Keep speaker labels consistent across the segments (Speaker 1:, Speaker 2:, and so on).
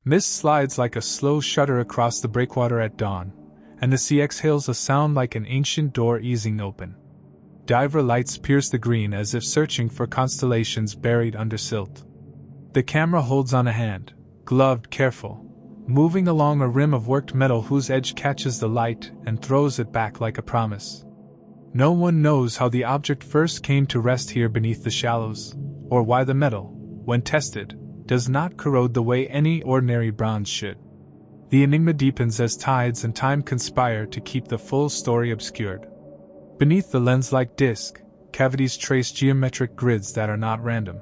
Speaker 1: Mist slides like a slow shudder across the breakwater at dawn, and the sea exhales a sound like an ancient door easing open. Diver lights pierce the green as if searching for constellations buried under silt. The camera holds on a hand, gloved, careful, moving along a rim of worked metal whose edge catches the light and throws it back like a promise. No one knows how the object first came to rest here beneath the shallows, or why the metal, when tested, does not corrode the way any ordinary bronze should. The enigma deepens as tides and time conspire to keep the full story obscured. Beneath the lens-like disc, cavities trace geometric grids that are not random.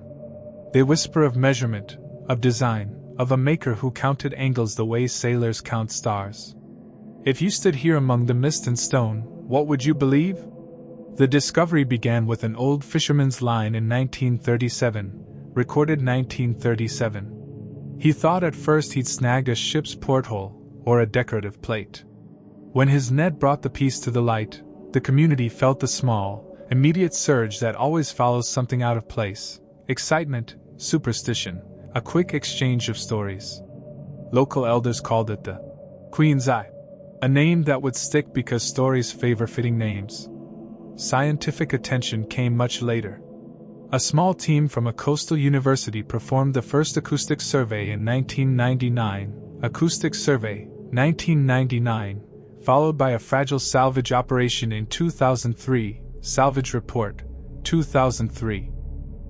Speaker 1: They whisper of measurement, of design, of a maker who counted angles the way sailors count stars. If you stood here among the mist and stone, what would you believe? The discovery began with an old fisherman's line in 1937, recorded 1937. He thought at first he'd snagged a ship's porthole, or a decorative plate. When his net brought the piece to the light, the community felt the small, immediate surge that always follows something out of place: excitement, superstition, a quick exchange of stories. Local elders called it the Queen's Eye, a name that would stick because stories favor fitting names. Scientific attention came much later. A small team from a coastal university performed the first acoustic survey in 1999, Acoustic Survey, 1999, followed by a fragile salvage operation in 2003, Salvage Report, 2003.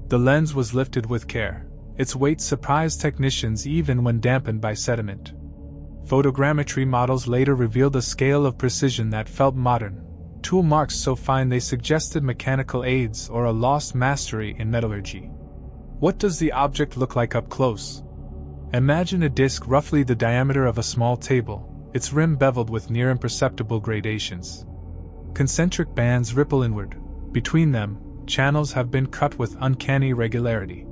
Speaker 1: The lens was lifted with care. Its weight surprised technicians even when dampened by sediment. Photogrammetry models later revealed a scale of precision that felt modern, tool marks so fine they suggested mechanical aids or a lost mastery in metallurgy. What does the object look like up close? Imagine a disc roughly the diameter of a small table, its rim beveled with near imperceptible gradations. Concentric bands ripple inward. Between them, channels have been cut with uncanny regularity.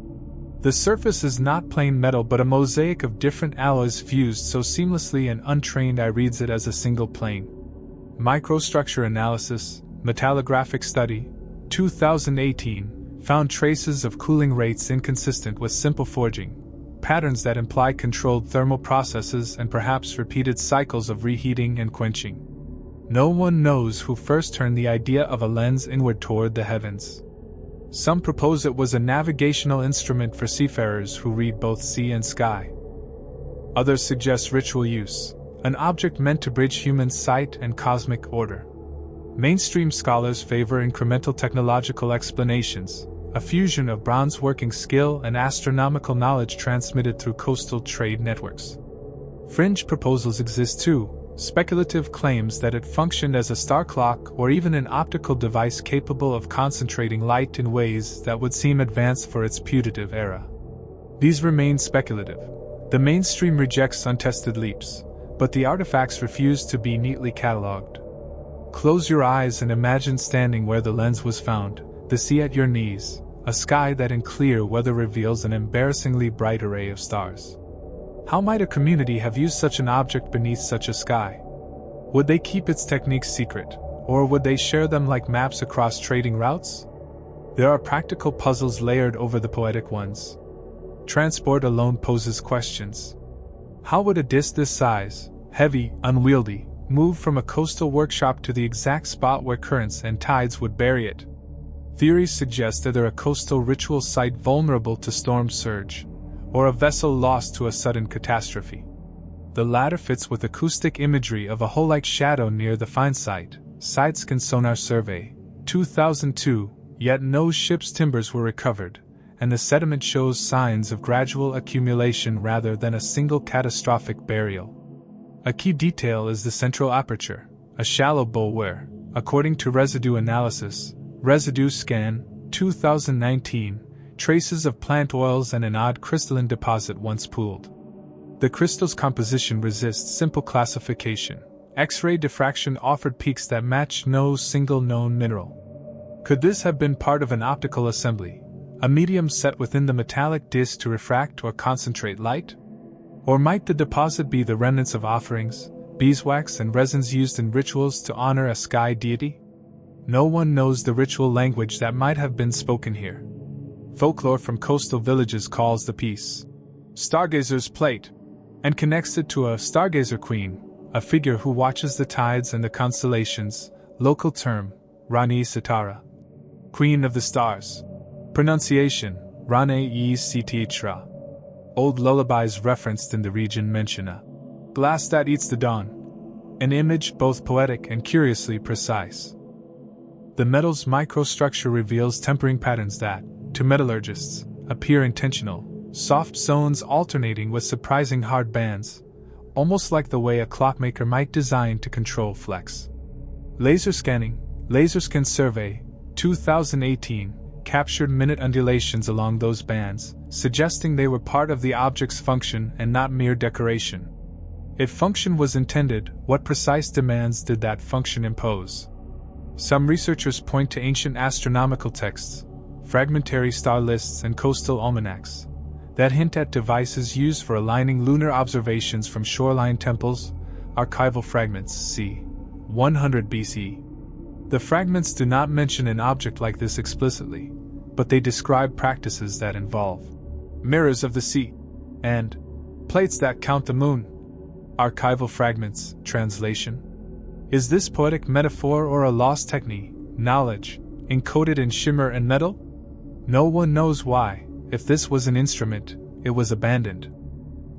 Speaker 1: The surface is not plain metal but a mosaic of different alloys fused so seamlessly an untrained eye reads it as a single plane. Microstructure analysis, metallographic study, 2018, found traces of cooling rates inconsistent with simple forging, patterns that imply controlled thermal processes and perhaps repeated cycles of reheating and quenching. No one knows who first turned the idea of a lens inward toward the heavens. Some propose it was a navigational instrument for seafarers who read both sea and sky. Others suggest ritual use, an object meant to bridge human sight and cosmic order. Mainstream scholars favor incremental technological explanations, a fusion of bronze working skill and astronomical knowledge transmitted through coastal trade networks. Fringe proposals exist too, speculative claims that it functioned as a star clock or even an optical device capable of concentrating light in ways that would seem advanced for its putative era. These remain speculative. The mainstream rejects untested leaps, but the artifacts refuse to be neatly catalogued. Close your eyes and imagine standing where the lens was found, the sea at your knees, a sky that in clear weather reveals an embarrassingly bright array of stars. How might a community have used such an object beneath such a sky? Would they keep its techniques secret, or would they share them like maps across trading routes? There are practical puzzles layered over the poetic ones. Transport alone poses questions. How would a disc this size, heavy, unwieldy, move from a coastal workshop to the exact spot where currents and tides would bury it? Theories suggest either a coastal ritual site vulnerable to storm surge, or a vessel lost to a sudden catastrophe. The latter fits with acoustic imagery of a hole-like shadow near the find site, Sidescan Sonar Survey, 2002, yet no ship's timbers were recovered, and the sediment shows signs of gradual accumulation rather than a single catastrophic burial. A key detail is the central aperture, a shallow bowl where, according to residue analysis, Residue Scan, 2019, traces of plant oils and an odd crystalline deposit once pooled. The crystal's composition resists simple classification. X-ray diffraction offered peaks that match no single known mineral. Could this have been part of an optical assembly, a medium set within the metallic disc to refract or concentrate light? Or might the deposit be the remnants of offerings, beeswax and resins used in rituals to honor a sky deity? No one knows the ritual language that might have been spoken here. Folklore from coastal villages calls the piece Stargazer's Plate, and connects it to a Stargazer queen, a figure who watches the tides and the constellations, local term, Rani Sitara. Queen of the Stars. Pronunciation, Rane-e-Sititra. Old lullabies referenced in the region mention a glass that eats the dawn. An image both poetic and curiously precise. The metal's microstructure reveals tempering patterns that, to metallurgists, appear intentional, soft zones alternating with surprising hard bands, almost like the way a clockmaker might design to control flex. Laser scanning, Laserscan Survey, 2018, captured minute undulations along those bands, suggesting they were part of the object's function and not mere decoration. If function was intended, what precise demands did that function impose? Some researchers point to ancient astronomical texts, fragmentary star lists and coastal almanacs, that hint at devices used for aligning lunar observations from shoreline temples, archival fragments, c. 100 BC. The fragments do not mention an object like this explicitly, but they describe practices that involve mirrors of the sea and plates that count the moon. Archival fragments, translation. Is this poetic metaphor or a lost technique, knowledge, encoded in shimmer and metal? No one knows why. If this was an instrument, it was abandoned.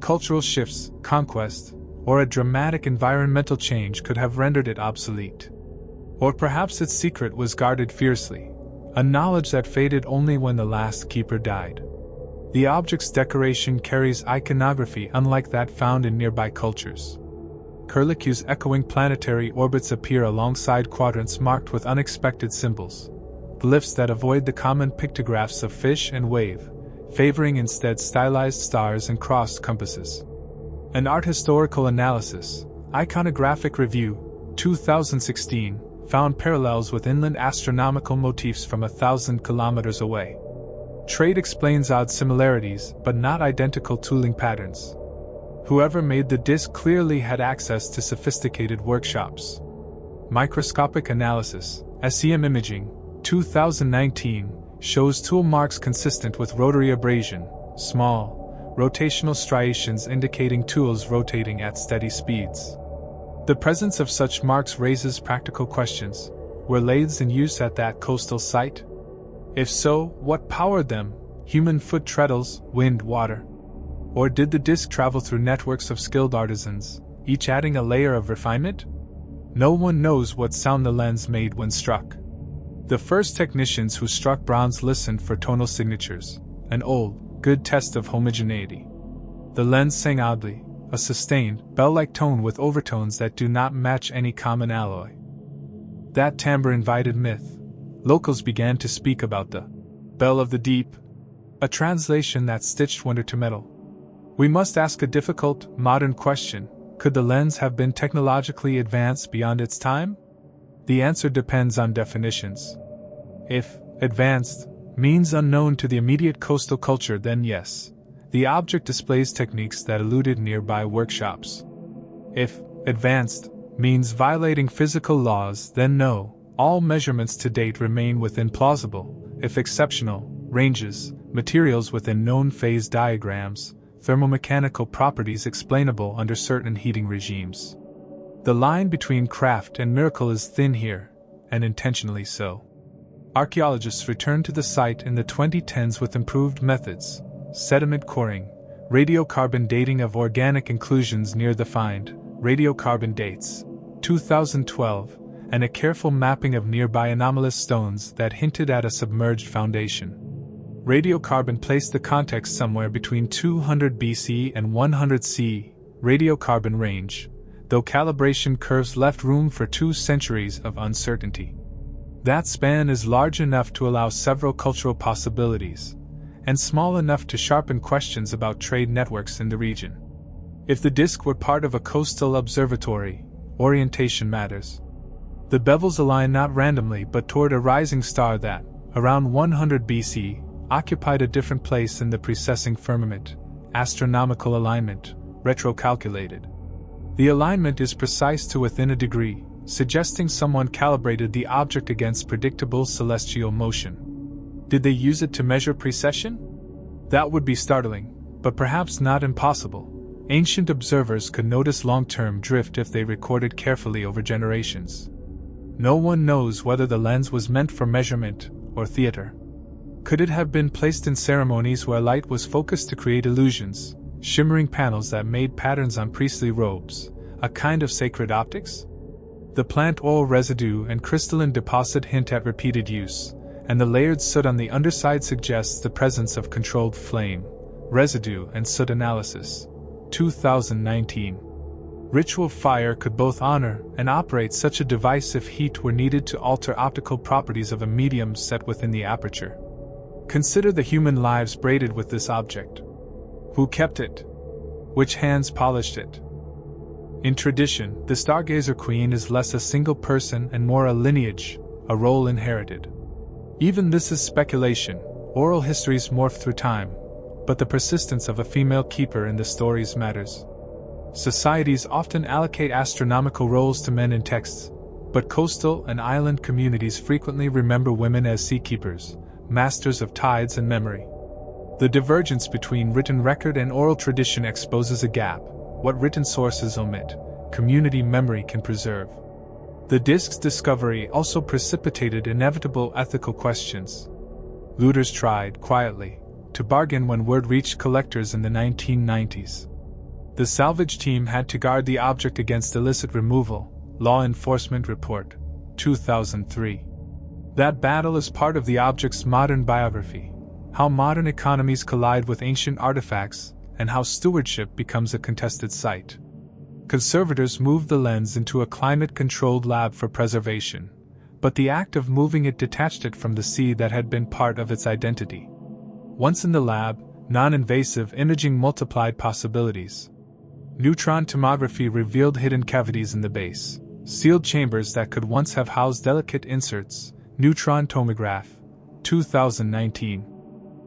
Speaker 1: Cultural shifts, conquest, or a dramatic environmental change could have rendered it obsolete. Or perhaps its secret was guarded fiercely, a knowledge that faded only when the last keeper died. The object's decoration carries iconography unlike that found in nearby cultures. Curlicue's echoing planetary orbits appear alongside quadrants marked with unexpected symbols, glyphs that avoid the common pictographs of fish and wave, favoring instead stylized stars and crossed compasses. An art historical analysis, Iconographic Review, 2016, found parallels with inland astronomical motifs from 1,000 kilometers away. Trade explains odd similarities, but not identical tooling patterns. Whoever made the disc clearly had access to sophisticated workshops. Microscopic Analysis, SEM Imaging, 2019, shows tool marks consistent with rotary abrasion, small, rotational striations indicating tools rotating at steady speeds. The presence of such marks raises practical questions. Were lathes in use at that coastal site? If so, what powered them? Human foot treadles, wind, water? Or did the disc travel through networks of skilled artisans, each adding a layer of refinement? No one knows what sound the lens made when struck. The first technicians who struck bronze listened for tonal signatures, an old, good test of homogeneity. The lens sang oddly, a sustained, bell-like tone with overtones that do not match any common alloy. That timbre invited myth. Locals began to speak about the bell of the deep, a translation that stitched wonder to metal. We must ask a difficult, modern question: could the lens have been technologically advanced beyond its time? The answer depends on definitions. If advanced means unknown to the immediate coastal culture, then yes, the object displays techniques that eluded nearby workshops. If advanced means violating physical laws, then no, all measurements to date remain within plausible, if exceptional, ranges, materials within known phase diagrams, thermomechanical properties explainable under certain heating regimes. The line between craft and miracle is thin here, and intentionally so. Archaeologists returned to the site in the 2010s with improved methods, sediment coring, radiocarbon dating of organic inclusions near the find, radiocarbon dates, 2012, and a careful mapping of nearby anomalous stones that hinted at a submerged foundation. Radiocarbon placed the context somewhere between 200 BC and 100 C, radiocarbon range, though calibration curves left room for 2 centuries of uncertainty. That span is large enough to allow several cultural possibilities, and small enough to sharpen questions about trade networks in the region. If the disk were part of a coastal observatory, orientation matters. The bevels align not randomly but toward a rising star that, around 100 BC, occupied a different place in the precessing firmament, astronomical alignment, retrocalculated. The alignment is precise to within a degree, suggesting someone calibrated the object against predictable celestial motion. Did they use it to measure precession? That would be startling, but perhaps not impossible. Ancient observers could notice long-term drift if they recorded carefully over generations. No one knows whether the lens was meant for measurement or theater. Could it have been placed in ceremonies where light was focused to create illusions, shimmering panels that made patterns on priestly robes, a kind of sacred optics? The plant oil residue and crystalline deposit hint at repeated use, and the layered soot on the underside suggests the presence of controlled flame, residue, and soot analysis. 2019. Ritual fire could both honor and operate such a device if heat were needed to alter optical properties of a medium set within the aperture. Consider the human lives braided with this object. Who kept it? Which hands polished it? In tradition, the Stargazer queen is less a single person and more a lineage, a role inherited. Even this is speculation. Oral histories morph through time, but the persistence of a female keeper in the stories matters. Societies often allocate astronomical roles to men in texts, but coastal and island communities frequently remember women as sea keepers, masters of tides and memory. The divergence between written record and oral tradition exposes a gap. What written sources omit, community memory can preserve. The disk's discovery also precipitated inevitable ethical questions. Looters tried, quietly, to bargain when word reached collectors in the 1990s. The salvage team had to guard the object against illicit removal. Law Enforcement Report, 2003. That battle is part of the object's modern biography, how modern economies collide with ancient artifacts, and how stewardship becomes a contested site. Conservators moved the lens into a climate-controlled lab for preservation, but the act of moving it detached it from the sea that had been part of its identity. Once in the lab, non-invasive imaging multiplied possibilities. Neutron tomography revealed hidden cavities in the base, sealed chambers that could once have housed delicate inserts. Neutron tomograph, 2019.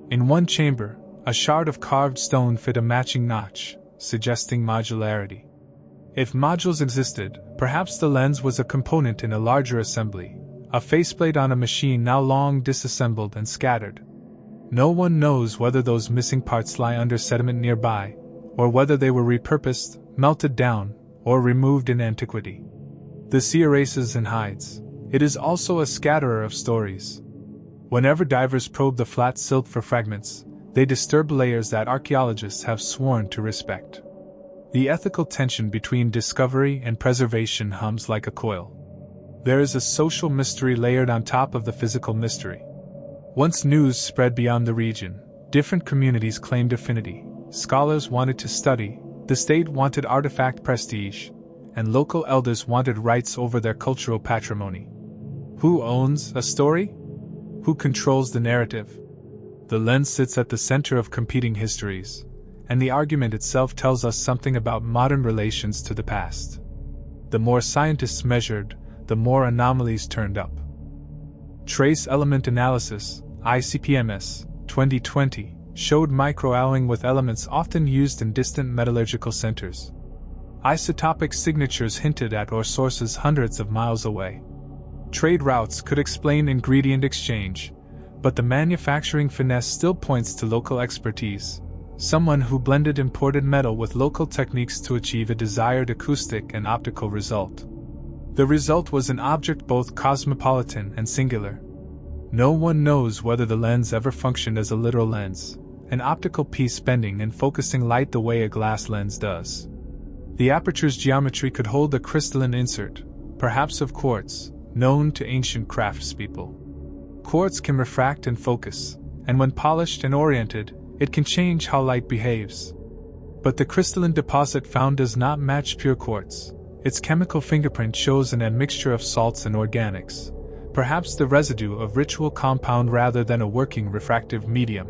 Speaker 1: In one chamber, a shard of carved stone fit a matching notch, suggesting modularity. If modules existed, perhaps the lens was a component in a larger assembly, a faceplate on a machine now long disassembled and scattered. No one knows whether those missing parts lie under sediment nearby, or whether they were repurposed, melted down, or removed in antiquity. The sea erases and hides. It is also a scatterer of stories. Whenever divers probe the flat silt for fragments, they disturb layers that archaeologists have sworn to respect. The ethical tension between discovery and preservation hums like a coil. There is a social mystery layered on top of the physical mystery. Once news spread beyond the region, different communities claimed affinity. Scholars wanted to study, the state wanted artifact prestige, and local elders wanted rights over their cultural patrimony. Who owns a story? Who controls the narrative? The lens sits at the center of competing histories, and the argument itself tells us something about modern relations to the past. The more scientists measured, the more anomalies turned up. Trace Element Analysis, ICP-MS, 2020, showed microalloying with elements often used in distant metallurgical centers. Isotopic signatures hinted at ore sources hundreds of miles away. Trade routes could explain ingredient exchange, but the manufacturing finesse still points to local expertise, someone who blended imported metal with local techniques to achieve a desired acoustic and optical result. The result was an object both cosmopolitan and singular. No one knows whether the lens ever functioned as a literal lens, an optical piece bending and focusing light the way a glass lens does. The aperture's geometry could hold a crystalline insert, perhaps of quartz, known to ancient craftspeople. Quartz can refract and focus, and when polished and oriented, it can change how light behaves. But the crystalline deposit found does not match pure quartz. Its chemical fingerprint shows an admixture of salts and organics, perhaps the residue of ritual compound rather than a working refractive medium.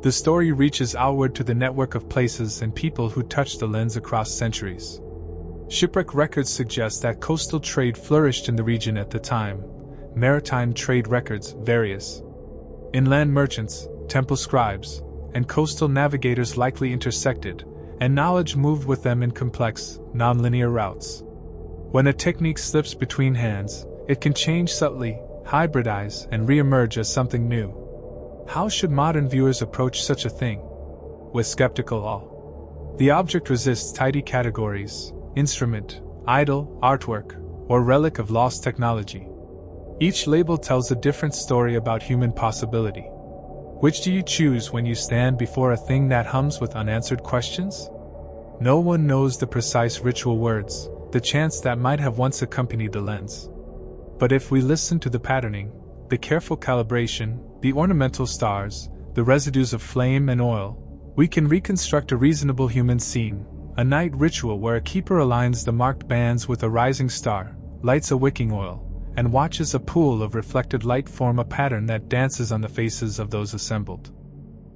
Speaker 1: The story reaches outward to the network of places and people who touched the lens across centuries. Shipwreck records suggest that coastal trade flourished in the region at the time. Maritime trade records, various. Inland merchants, temple scribes, and coastal navigators likely intersected, and knowledge moved with them in complex, nonlinear routes. When a technique slips between hands, it can change subtly, hybridize, and re-emerge as something new. How should modern viewers approach such a thing? With skeptical awe. The object resists tidy categories: instrument, idol, artwork, or relic of lost technology. Each label tells a different story about human possibility. Which do you choose when you stand before a thing that hums with unanswered questions? No one knows the precise ritual words, the chants that might have once accompanied the lens. But if we listen to the patterning, the careful calibration, the ornamental stars, the residues of flame and oil, we can reconstruct a reasonable human scene, a night ritual where a keeper aligns the marked bands with a rising star, lights a wicking oil, and watches a pool of reflected light form a pattern that dances on the faces of those assembled.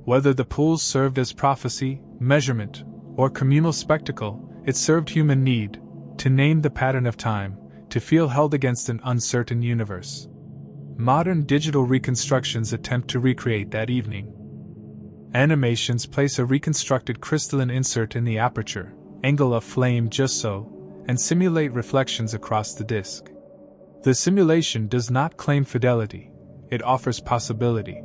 Speaker 1: Whether the pools served as prophecy, measurement, or communal spectacle, it served human need, to name the pattern of time, to feel held against an uncertain universe. Modern digital reconstructions attempt to recreate that evening. Animations place a reconstructed crystalline insert in the aperture, angle of flame just so, and simulate reflections across the disk. The simulation does not claim fidelity, it offers possibility.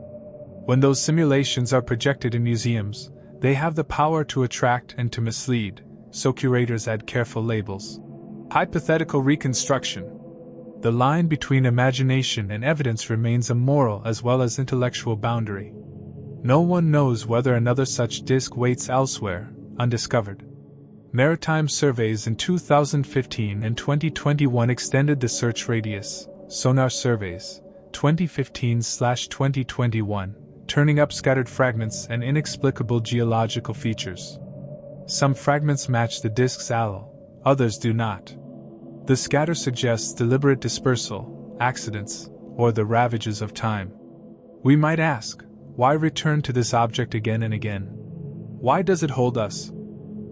Speaker 1: When those simulations are projected in museums, they have the power to attract and to mislead, so curators add careful labels. Hypothetical reconstruction. The line between imagination and evidence remains a moral as well as intellectual boundary. No one knows whether another such disk waits elsewhere, undiscovered. Maritime surveys in 2015 and 2021 extended the search radius, sonar surveys, 2015/2021, turning up scattered fragments and inexplicable geological features. Some fragments match the disk's halo, others do not. The scatter suggests deliberate dispersal, accidents, or the ravages of time. We might ask, why return to this object again and again? Why does it hold us?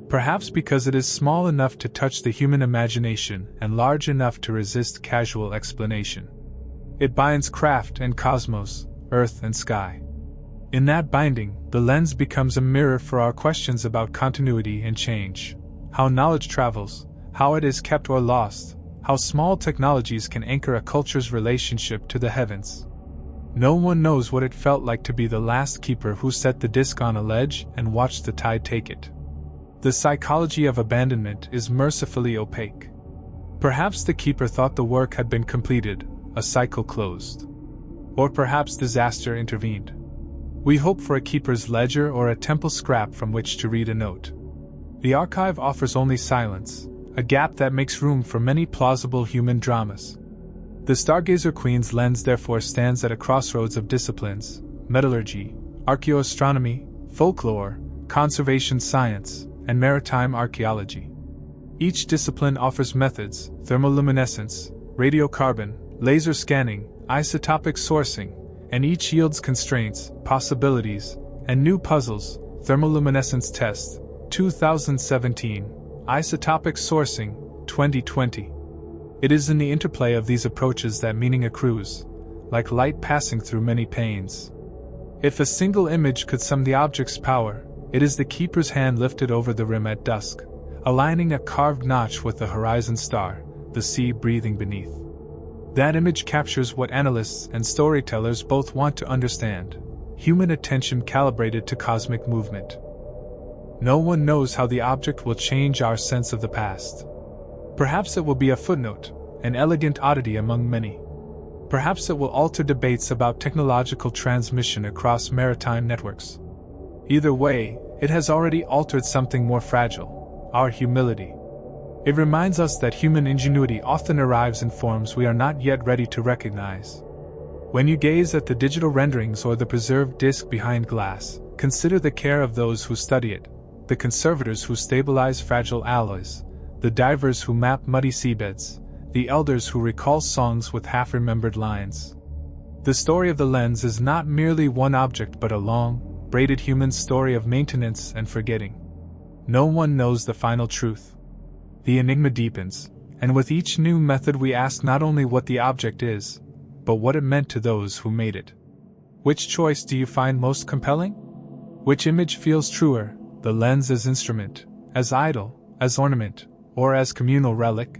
Speaker 1: Perhaps because it is small enough to touch the human imagination and large enough to resist casual explanation. It binds craft and cosmos, earth and sky. In that binding, the lens becomes a mirror for our questions about continuity and change, how knowledge travels, how it is kept or lost, how small technologies can anchor a culture's relationship to the heavens. No one knows what it felt like to be the last keeper who set the disk on a ledge and watched the tide take it. The psychology of abandonment is mercifully opaque. Perhaps the keeper thought the work had been completed, a cycle closed. Or perhaps disaster intervened. We hope for a keeper's ledger or a temple scrap from which to read a note. The archive offers only silence, a gap that makes room for many plausible human dramas. The Stargazer Queen's lens therefore stands at a crossroads of disciplines: metallurgy, archaeoastronomy, folklore, conservation science, and maritime archaeology. Each discipline offers methods: thermoluminescence, radiocarbon, laser scanning, isotopic sourcing, and each yields constraints, possibilities, and new puzzles. Thermoluminescence test, 2017. Isotopic sourcing, 2020. It is in the interplay of these approaches that meaning accrues, like light passing through many panes. If a single image could sum the object's power, it is the keeper's hand lifted over the rim at dusk, aligning a carved notch with the horizon star, the sea breathing beneath. That image captures what analysts and storytellers both want to understand: human attention calibrated to cosmic movement. No one knows how the object will change our sense of the past. Perhaps it will be a footnote, an elegant oddity among many. Perhaps it will alter debates about technological transmission across maritime networks. Either way, it has already altered something more fragile: our humility. It reminds us that human ingenuity often arrives in forms we are not yet ready to recognize. When you gaze at the digital renderings or the preserved disk behind glass, consider the care of those who study it: the conservators who stabilize fragile alloys, the divers who map muddy seabeds, the elders who recall songs with half-remembered lines. The story of the lens is not merely one object but a long, braided human story of maintenance and forgetting. No one knows the final truth. The enigma deepens, and with each new method we ask not only what the object is, but what it meant to those who made it. Which choice do you find most compelling? Which image feels truer, the lens as instrument, as idol, as ornament, or as communal relic?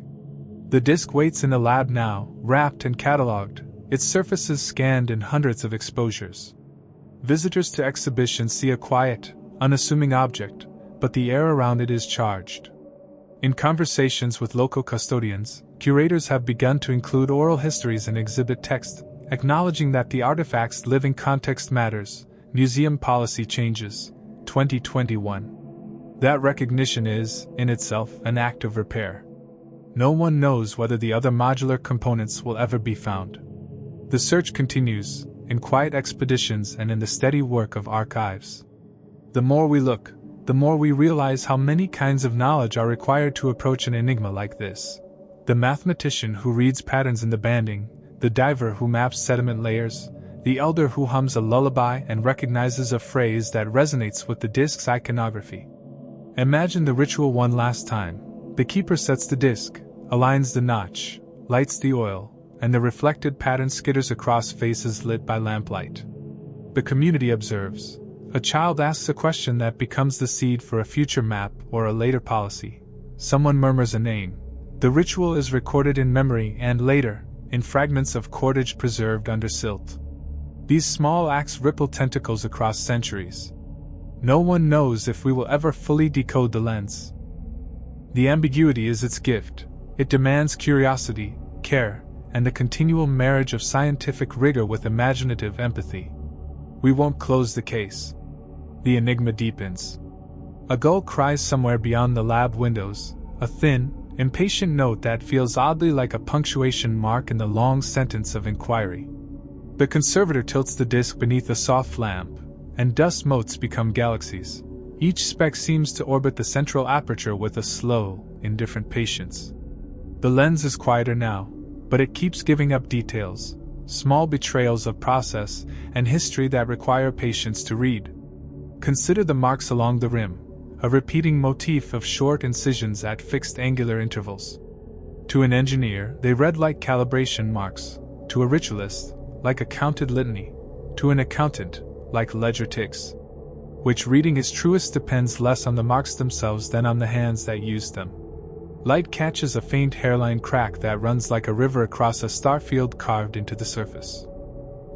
Speaker 1: The disk waits in a lab now, wrapped and catalogued, its surfaces scanned in hundreds of exposures. Visitors to exhibitions see a quiet, unassuming object, but the air around it is charged. In conversations with local custodians, curators have begun to include oral histories and exhibit text, acknowledging that the artifact's living context matters. Museum policy changes, 2021. That recognition is, in itself, an act of repair. No one knows whether the other modular components will ever be found. The search continues, in quiet expeditions and in the steady work of archives. The more we look, the more we realize how many kinds of knowledge are required to approach an enigma like this. The mathematician who reads patterns in the banding, the diver who maps sediment layers, the elder who hums a lullaby and recognizes a phrase that resonates with the disk's iconography. Imagine the ritual one last time. The keeper sets the disk, aligns the notch, lights the oil, and the reflected pattern skitters across faces lit by lamplight. The community observes. A child asks a question that becomes the seed for a future map or a later policy. Someone murmurs a name. The ritual is recorded in memory and later, in fragments of cordage preserved under silt. These small acts ripple tentacles across centuries. No one knows if we will ever fully decode the lens. The ambiguity is its gift. It demands curiosity, care, and the continual marriage of scientific rigor with imaginative empathy. We won't close the case. The enigma deepens. A gull cries somewhere beyond the lab windows, a thin, impatient note that feels oddly like a punctuation mark in the long sentence of inquiry. The conservator tilts the disk beneath a soft lamp, and dust motes become galaxies. Each speck seems to orbit the central aperture with a slow, indifferent patience. The lens is quieter now, but it keeps giving up details, small betrayals of process and history that require patience to read. Consider the marks along the rim, a repeating motif of short incisions at fixed angular intervals. To an engineer, they read like calibration marks, to a ritualist, like a counted litany, to an accountant, like ledger ticks. Which reading is truest depends less on the marks themselves than on the hands that use them. Light catches a faint hairline crack that runs like a river across a star field carved into the surface.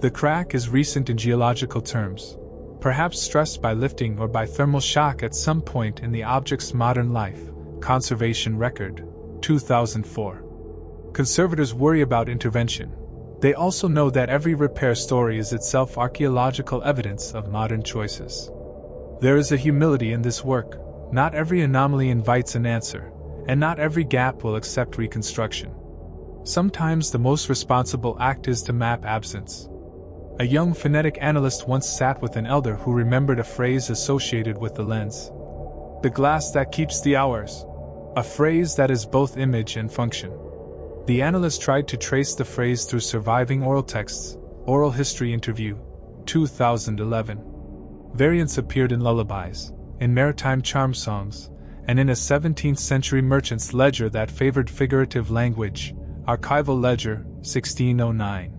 Speaker 1: The crack is recent in geological terms, perhaps stressed by lifting or by thermal shock at some point in the object's modern life. Conservation Record, 2004. Conservators worry about intervention. They also know that every repair story is itself archaeological evidence of modern choices. There is a humility in this work. Not every anomaly invites an answer, and not every gap will accept reconstruction. Sometimes the most responsible act is to map absence. A young phonetic analyst once sat with an elder who remembered a phrase associated with the lens. The glass that keeps the hours. A phrase that is both image and function. The analyst tried to trace the phrase through surviving oral texts. Oral History Interview, 2011. Variants appeared in lullabies, in maritime charm songs, and in a 17th century merchant's ledger that favored figurative language, Archival Ledger, 1609.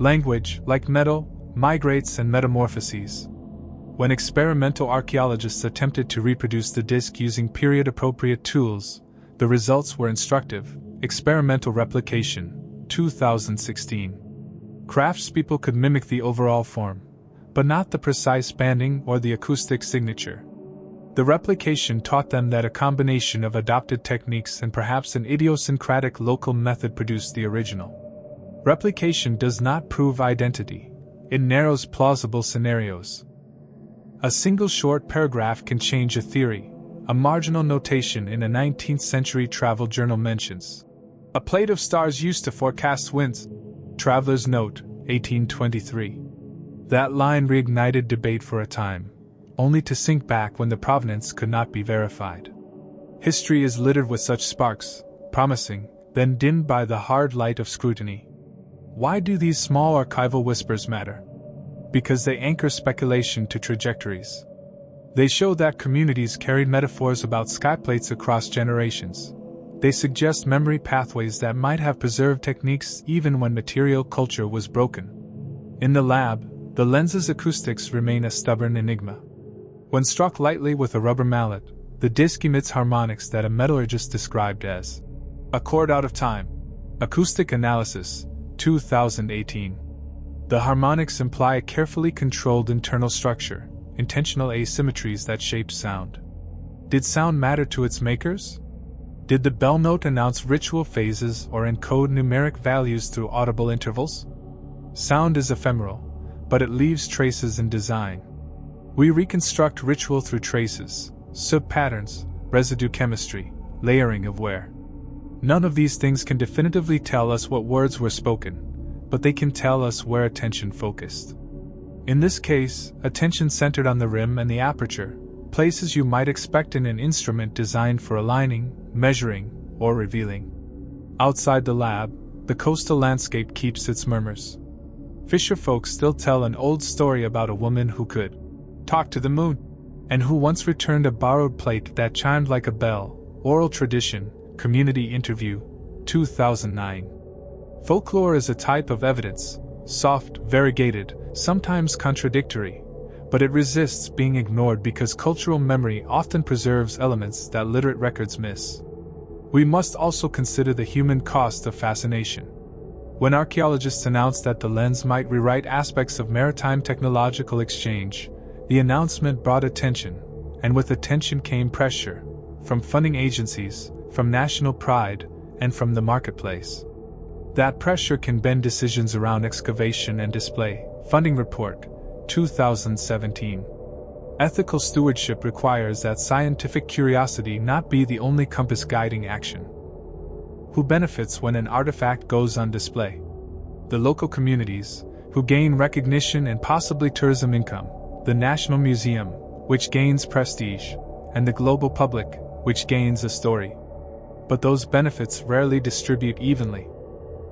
Speaker 1: Language, like metal, migrates and metamorphoses. When experimental archaeologists attempted to reproduce the disk using period-appropriate tools, the results were instructive. Experimental Replication, 2016. Craftspeople could mimic the overall form, but not the precise banding or the acoustic signature. The replication taught them that a combination of adopted techniques and perhaps an idiosyncratic local method produced the original. Replication does not prove identity, it narrows plausible scenarios. A single short paragraph can change a theory, a marginal notation in a 19th century travel journal mentions. A plate of stars used to forecast winds. Traveler's Note, 1823. That line reignited debate for a time, only to sink back when the provenance could not be verified. History is littered with such sparks, promising, then dimmed by the hard light of scrutiny. Why do these small archival whispers matter? Because they anchor speculation to trajectories. They show that communities carried metaphors about skyplates across generations. They suggest memory pathways that might have preserved techniques even when material culture was broken. In the lab, the lens's acoustics remain a stubborn enigma. When struck lightly with a rubber mallet, the disc emits harmonics that a metallurgist described as a chord out of time. Acoustic Analysis, 2018. The harmonics imply a carefully controlled internal structure, intentional asymmetries that shape sound. Did sound matter to its makers? Did the bell note announce ritual phases or encode numeric values through audible intervals? Sound is ephemeral, but it leaves traces in design. We reconstruct ritual through traces, sub-patterns, residue chemistry, layering of wear. None of these things can definitively tell us what words were spoken, but they can tell us where attention focused. In this case, attention centered on the rim and the aperture, places you might expect in an instrument designed for aligning, measuring, or revealing. Outside the lab, the coastal landscape keeps its murmurs. Fisherfolk still tell an old story about a woman who could talk to the moon, and who once returned a borrowed plate that chimed like a bell. Oral tradition, community interview, 2009. Folklore is a type of evidence, soft, variegated, sometimes contradictory, but it resists being ignored because cultural memory often preserves elements that literate records miss. We must also consider the human cost of fascination. When archaeologists announced that the lens might rewrite aspects of maritime technological exchange, the announcement brought attention, and with attention came pressure, from funding agencies, from national pride, and from the marketplace. That pressure can bend decisions around excavation and display. Funding Report, 2017. Ethical stewardship requires that scientific curiosity not be the only compass guiding action. Who benefits when an artifact goes on display? The local communities, who gain recognition and possibly tourism income, the National Museum, which gains prestige, and the global public, which gains a story. But those benefits rarely distribute evenly.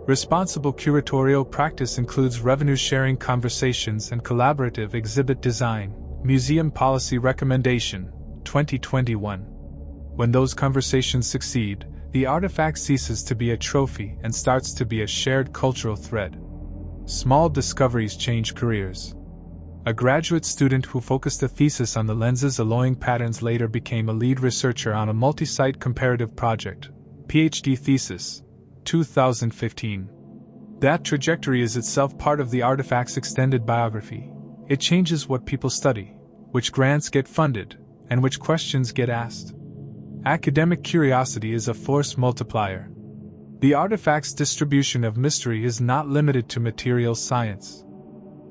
Speaker 1: Responsible curatorial practice includes revenue-sharing conversations and collaborative exhibit design. Museum Policy Recommendation, 2021. When those conversations succeed, the artifact ceases to be a trophy and starts to be a shared cultural thread. Small discoveries change careers. A graduate student who focused a thesis on the lens's alloying patterns later became a lead researcher on a multi-site comparative project, PhD thesis, 2015. That trajectory is itself part of the artifact's extended biography. It changes what people study, which grants get funded, and which questions get asked. Academic curiosity is a force multiplier. The artifact's distribution of mystery is not limited to material science.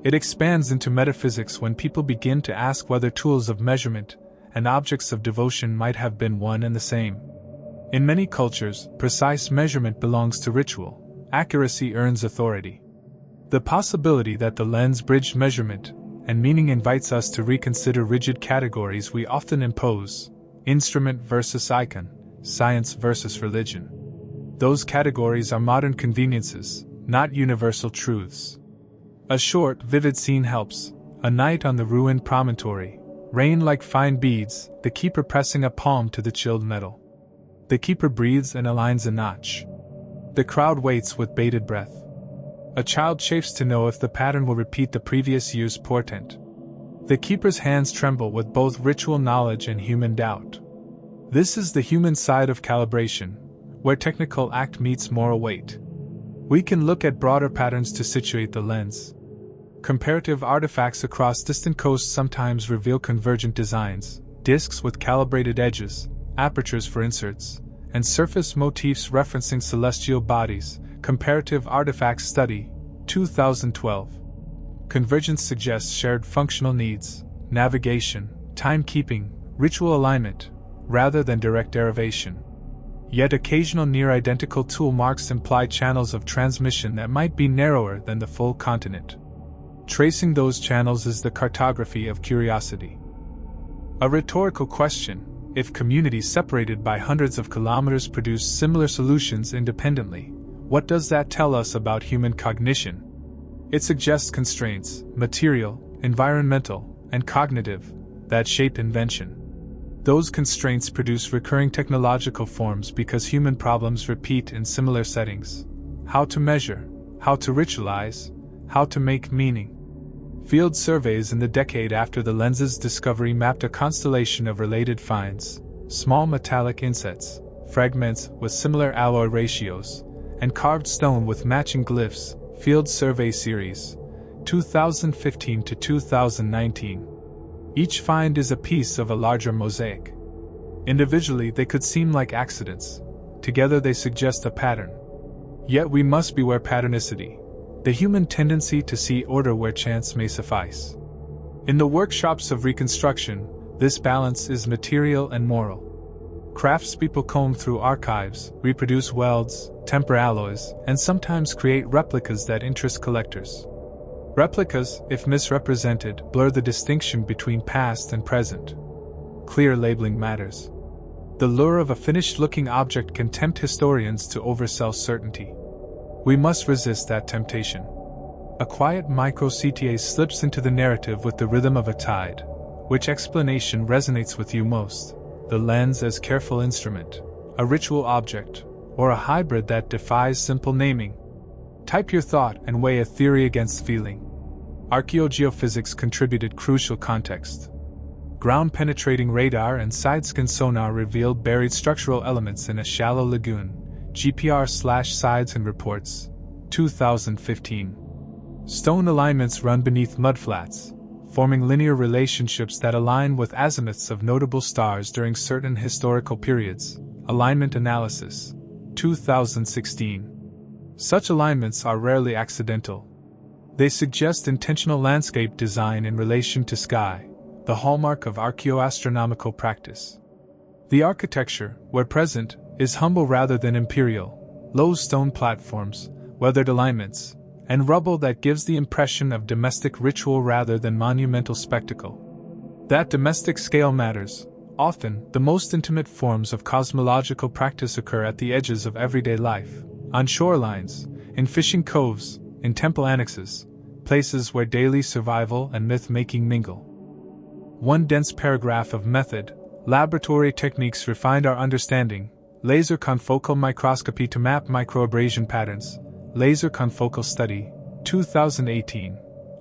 Speaker 1: It expands into metaphysics when people begin to ask whether tools of measurement and objects of devotion might have been one and the same. In many cultures, precise measurement belongs to ritual. Accuracy earns authority. The possibility that the lens bridged measurement and meaning invites us to reconsider rigid categories we often impose: instrument versus icon, science versus religion. Those categories are modern conveniences, not universal truths. A short, vivid scene helps: a night on the ruined promontory, rain like fine beads, the keeper pressing a palm to the chilled metal. The keeper breathes and aligns a notch. The crowd waits with bated breath. A child chafes to know if the pattern will repeat the previous year's portent. The keeper's hands tremble with both ritual knowledge and human doubt. This is the human side of calibration, where technical act meets moral weight. We can look at broader patterns to situate the lens. Comparative artifacts across distant coasts sometimes reveal convergent designs: discs with calibrated edges, apertures for inserts, and surface motifs referencing celestial bodies. Comparative Artifacts Study, 2012. Convergence suggests shared functional needs, navigation, timekeeping, ritual alignment, rather than direct derivation. Yet occasional near-identical tool marks imply channels of transmission that might be narrower than the full continent. Tracing those channels is the cartography of curiosity. A rhetorical question: if communities separated by hundreds of kilometers produce similar solutions independently, what does that tell us about human cognition? It suggests constraints, material, environmental, and cognitive, that shape invention. Those constraints produce recurring technological forms because human problems repeat in similar settings: how to measure, how to ritualize, how to make meaning. Field surveys in the decade after the lens's discovery mapped a constellation of related finds: small metallic insets, fragments with similar alloy ratios, and carved stone with matching glyphs. Field Survey Series, 2015 to 2019. Each find is a piece of a larger mosaic. Individually, they could seem like accidents. Together, they suggest a pattern. Yet we must beware patternicity, the human tendency to see order where chance may suffice. In the workshops of reconstruction, this balance is material and moral. Craftspeople comb through archives, reproduce welds, temper alloys, and sometimes create replicas that interest collectors. Replicas, if misrepresented, blur the distinction between past and present. Clear labeling matters. The lure of a finished-looking object can tempt historians to oversell certainty. We must resist that temptation. A quiet micro-CTA slips into the narrative with the rhythm of a tide. Which explanation resonates with you most? The lens as careful instrument, a ritual object, or a hybrid that defies simple naming? Type your thought and weigh a theory against feeling. Archaeogeophysics contributed crucial context. Ground-penetrating radar and side-scan sonar revealed buried structural elements in a shallow lagoon. GPR/Side-Scan reports, 2015. Stone alignments run beneath mudflats, forming linear relationships that align with azimuths of notable stars during certain historical periods. Alignment analysis, 2016. Such alignments are rarely accidental. They suggest intentional landscape design in relation to sky, the hallmark of archaeoastronomical practice. The architecture, where present, is humble rather than imperial. Low stone platforms, weathered alignments, and rubble that gives the impression of domestic ritual rather than monumental spectacle. That domestic scale matters. Often, the most intimate forms of cosmological practice occur at the edges of everyday life, on shorelines, in fishing coves, in temple annexes, places where daily survival and myth-making mingle. One dense paragraph of method, laboratory techniques refined our understanding. Laser confocal microscopy to map microabrasion patterns. Laser confocal study, 2018.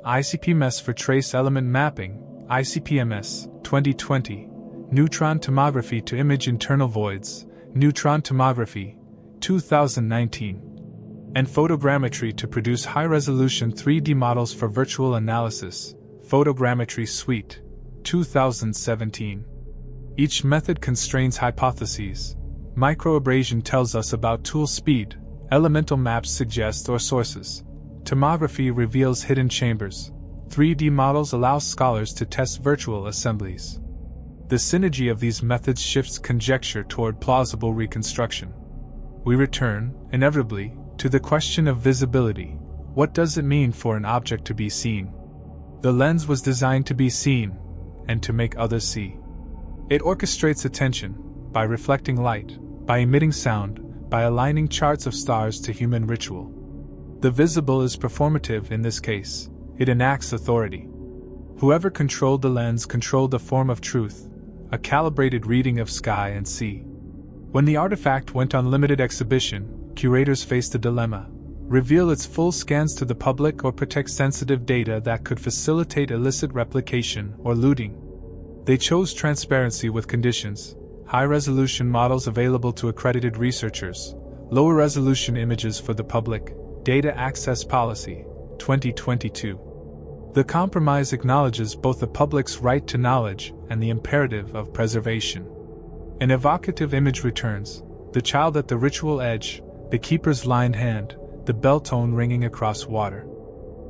Speaker 1: ICP-MS for trace element mapping, ICP-MS, 2020. Neutron tomography to image internal voids, neutron tomography, 2019. And photogrammetry to produce high-resolution 3D models for virtual analysis, photogrammetry suite, 2017. Each method constrains hypotheses. Microabrasion tells us about tool speed, elemental maps suggest or sources. Tomography reveals hidden chambers. 3D models allow scholars to test virtual assemblies. The synergy of these methods shifts conjecture toward plausible reconstruction. We return, inevitably, to the question of visibility. What does it mean for an object to be seen? The lens was designed to be seen, and to make others see. It orchestrates attention, by reflecting light, by emitting sound, by aligning charts of stars to human ritual. The visible is performative in this case. It enacts authority. Whoever controlled the lens controlled the form of truth, a calibrated reading of sky and sea. When the artifact went on limited exhibition, curators faced a dilemma: reveal its full scans to the public or protect sensitive data that could facilitate illicit replication or looting. They chose transparency with conditions: high-resolution models available to accredited researchers, lower-resolution images for the public, data access policy, 2022. The compromise acknowledges both the public's right to knowledge and the imperative of preservation. An evocative image returns: the child at the ritual edge, the keeper's lined hand, the bell tone ringing across water.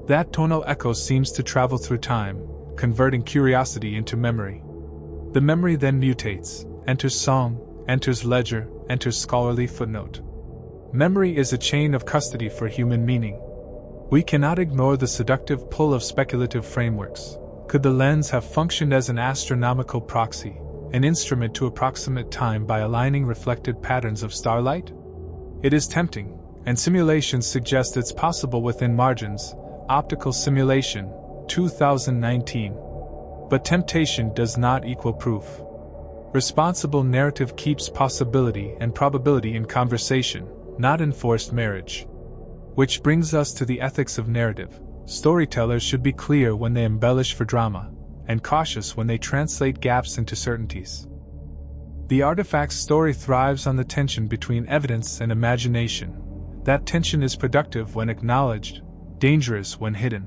Speaker 1: That tonal echo seems to travel through time, converting curiosity into memory. The memory then mutates, enters song, enters ledger, enters scholarly footnote. Memory is a chain of custody for human meaning. We cannot ignore the seductive pull of speculative frameworks. Could the lens have functioned as an astronomical proxy, an instrument to approximate time by aligning reflected patterns of starlight? It is tempting, and simulations suggest it's possible within margins. Optical simulation, 2019. But temptation does not equal proof. Responsible narrative keeps possibility and probability in conversation, not in forced marriage. Which brings us to the ethics of narrative. Storytellers should be clear when they embellish for drama, and cautious when they translate gaps into certainties. The artifact's story thrives on the tension between evidence and imagination. That tension is productive when acknowledged, dangerous when hidden.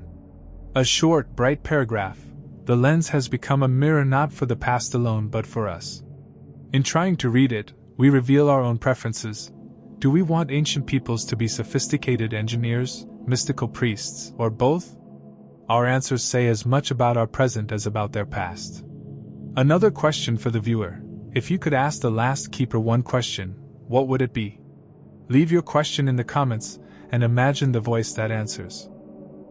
Speaker 1: A short, bright paragraph: the lens has become a mirror not for the past alone but for us. In trying to read it, we reveal our own preferences. Do we want ancient peoples to be sophisticated engineers, mystical priests, or both? Our answers say as much about our present as about their past. Another question for the viewer: if you could ask the last keeper one question, what would it be? Leave your question in the comments and imagine the voice that answers.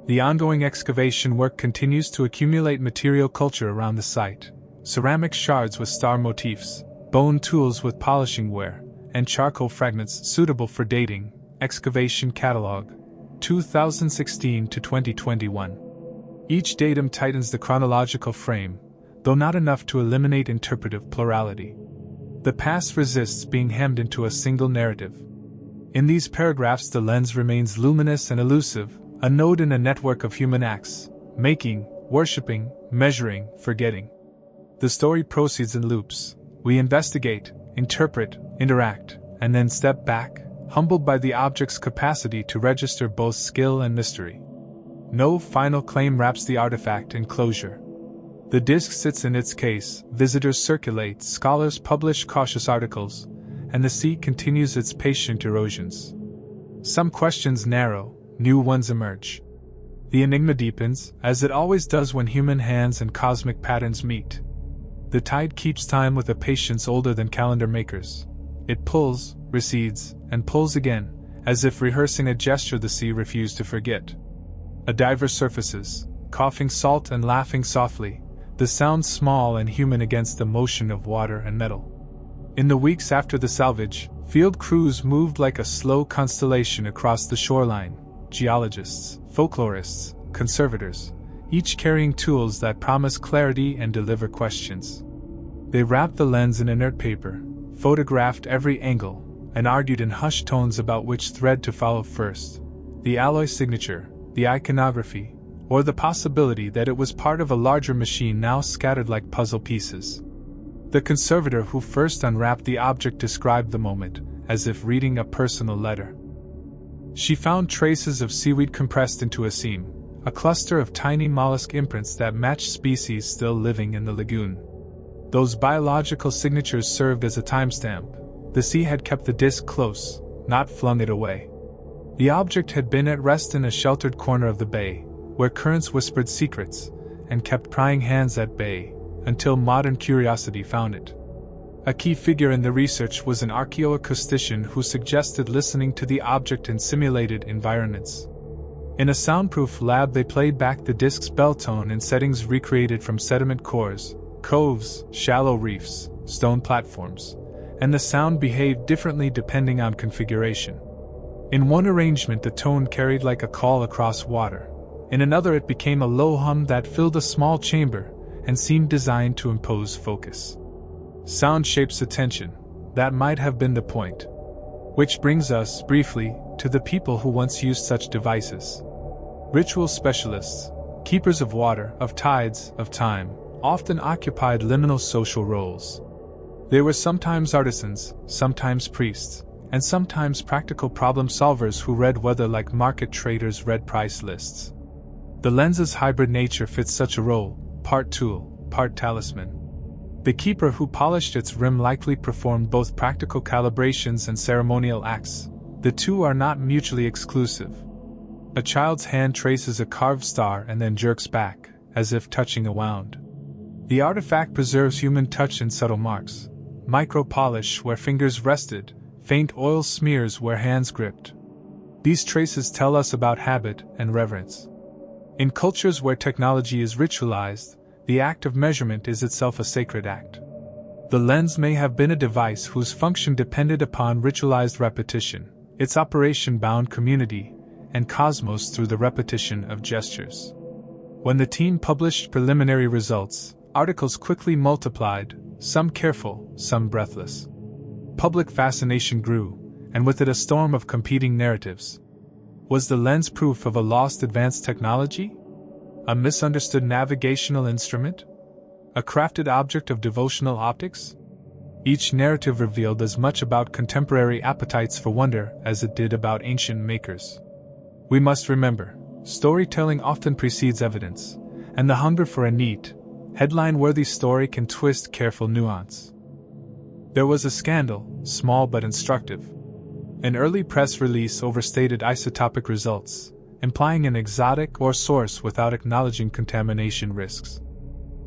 Speaker 1: The ongoing excavation work continues to accumulate material culture around the site: ceramic shards with star motifs, bone tools with polishing wear, and charcoal fragments suitable for dating. Excavation Catalog, 2016 to 2021. Each datum tightens the chronological frame, though not enough to eliminate interpretive plurality. The past resists being hemmed into a single narrative. In these paragraphs, the lens remains luminous and elusive, a node in a network of human acts: making, worshipping, measuring, forgetting. The story proceeds in loops. We investigate, interpret, interact, and then step back, humbled by the object's capacity to register both skill and mystery. No final claim wraps the artifact in closure. The disc sits in its case, visitors circulate, scholars publish cautious articles, and the sea continues its patient erosions. Some questions narrow, new ones emerge. The enigma deepens, as it always does when human hands and cosmic patterns meet. The tide keeps time with a patience older than calendar makers. It pulls, recedes, and pulls again, as if rehearsing a gesture the sea refused to forget. A diver surfaces, coughing salt and laughing softly, the sound small and human against the motion of water and metal. In the weeks after the salvage, field crews moved like a slow constellation across the shoreline: geologists, folklorists, conservators, each carrying tools that promise clarity and deliver questions. They wrapped the lens in inert paper, photographed every angle, and argued in hushed tones about which thread to follow first: the alloy signature, the iconography, or the possibility that it was part of a larger machine now scattered like puzzle pieces. The conservator who first unwrapped the object described the moment as if reading a personal letter. She found traces of seaweed compressed into a seam, a cluster of tiny mollusk imprints that matched species still living in the lagoon. Those biological signatures served as a timestamp. The sea had kept the disc close, not flung it away. The object had been at rest in a sheltered corner of the bay, where currents whispered secrets, and kept prying hands at bay, until modern curiosity found it. A key figure in the research was an archaeoacoustician who suggested listening to the object in simulated environments. In a soundproof lab, they played back the disc's bell tone in settings recreated from sediment cores, coves, shallow reefs, stone platforms, and the sound behaved differently depending on configuration. In one arrangement, the tone carried like a call across water. In another, it became a low hum that filled a small chamber and seemed designed to impose focus. Sound shapes attention. That might have been the point. Which brings us, briefly, to the people who once used such devices. Ritual specialists, keepers of water, of tides, of time, often occupied liminal social roles. They were sometimes artisans, sometimes priests, and sometimes practical problem solvers who read weather like market traders read price lists. The lens's hybrid nature fits such a role, part tool, part talisman. The keeper who polished its rim likely performed both practical calibrations and ceremonial acts. The two are not mutually exclusive. A child's hand traces a carved star and then jerks back, as if touching a wound. The artifact preserves human touch in subtle marks: micro-polish where fingers rested, faint oil smears where hands gripped. These traces tell us about habit and reverence. In cultures where technology is ritualized, the act of measurement is itself a sacred act. The lens may have been a device whose function depended upon ritualized repetition, its operation bound community and cosmos through the repetition of gestures. When the team published preliminary results, articles quickly multiplied, some careful, some breathless. Public fascination grew, and with it a storm of competing narratives. Was the lens proof of a lost advanced technology? A misunderstood navigational instrument? A crafted object of devotional optics? Each narrative revealed as much about contemporary appetites for wonder as it did about ancient makers. We must remember, storytelling often precedes evidence, and the hunger for a neat, headline-worthy story can twist careful nuance. There was a scandal, small but instructive. An early press release overstated isotopic results, implying an exotic or source without acknowledging contamination risks.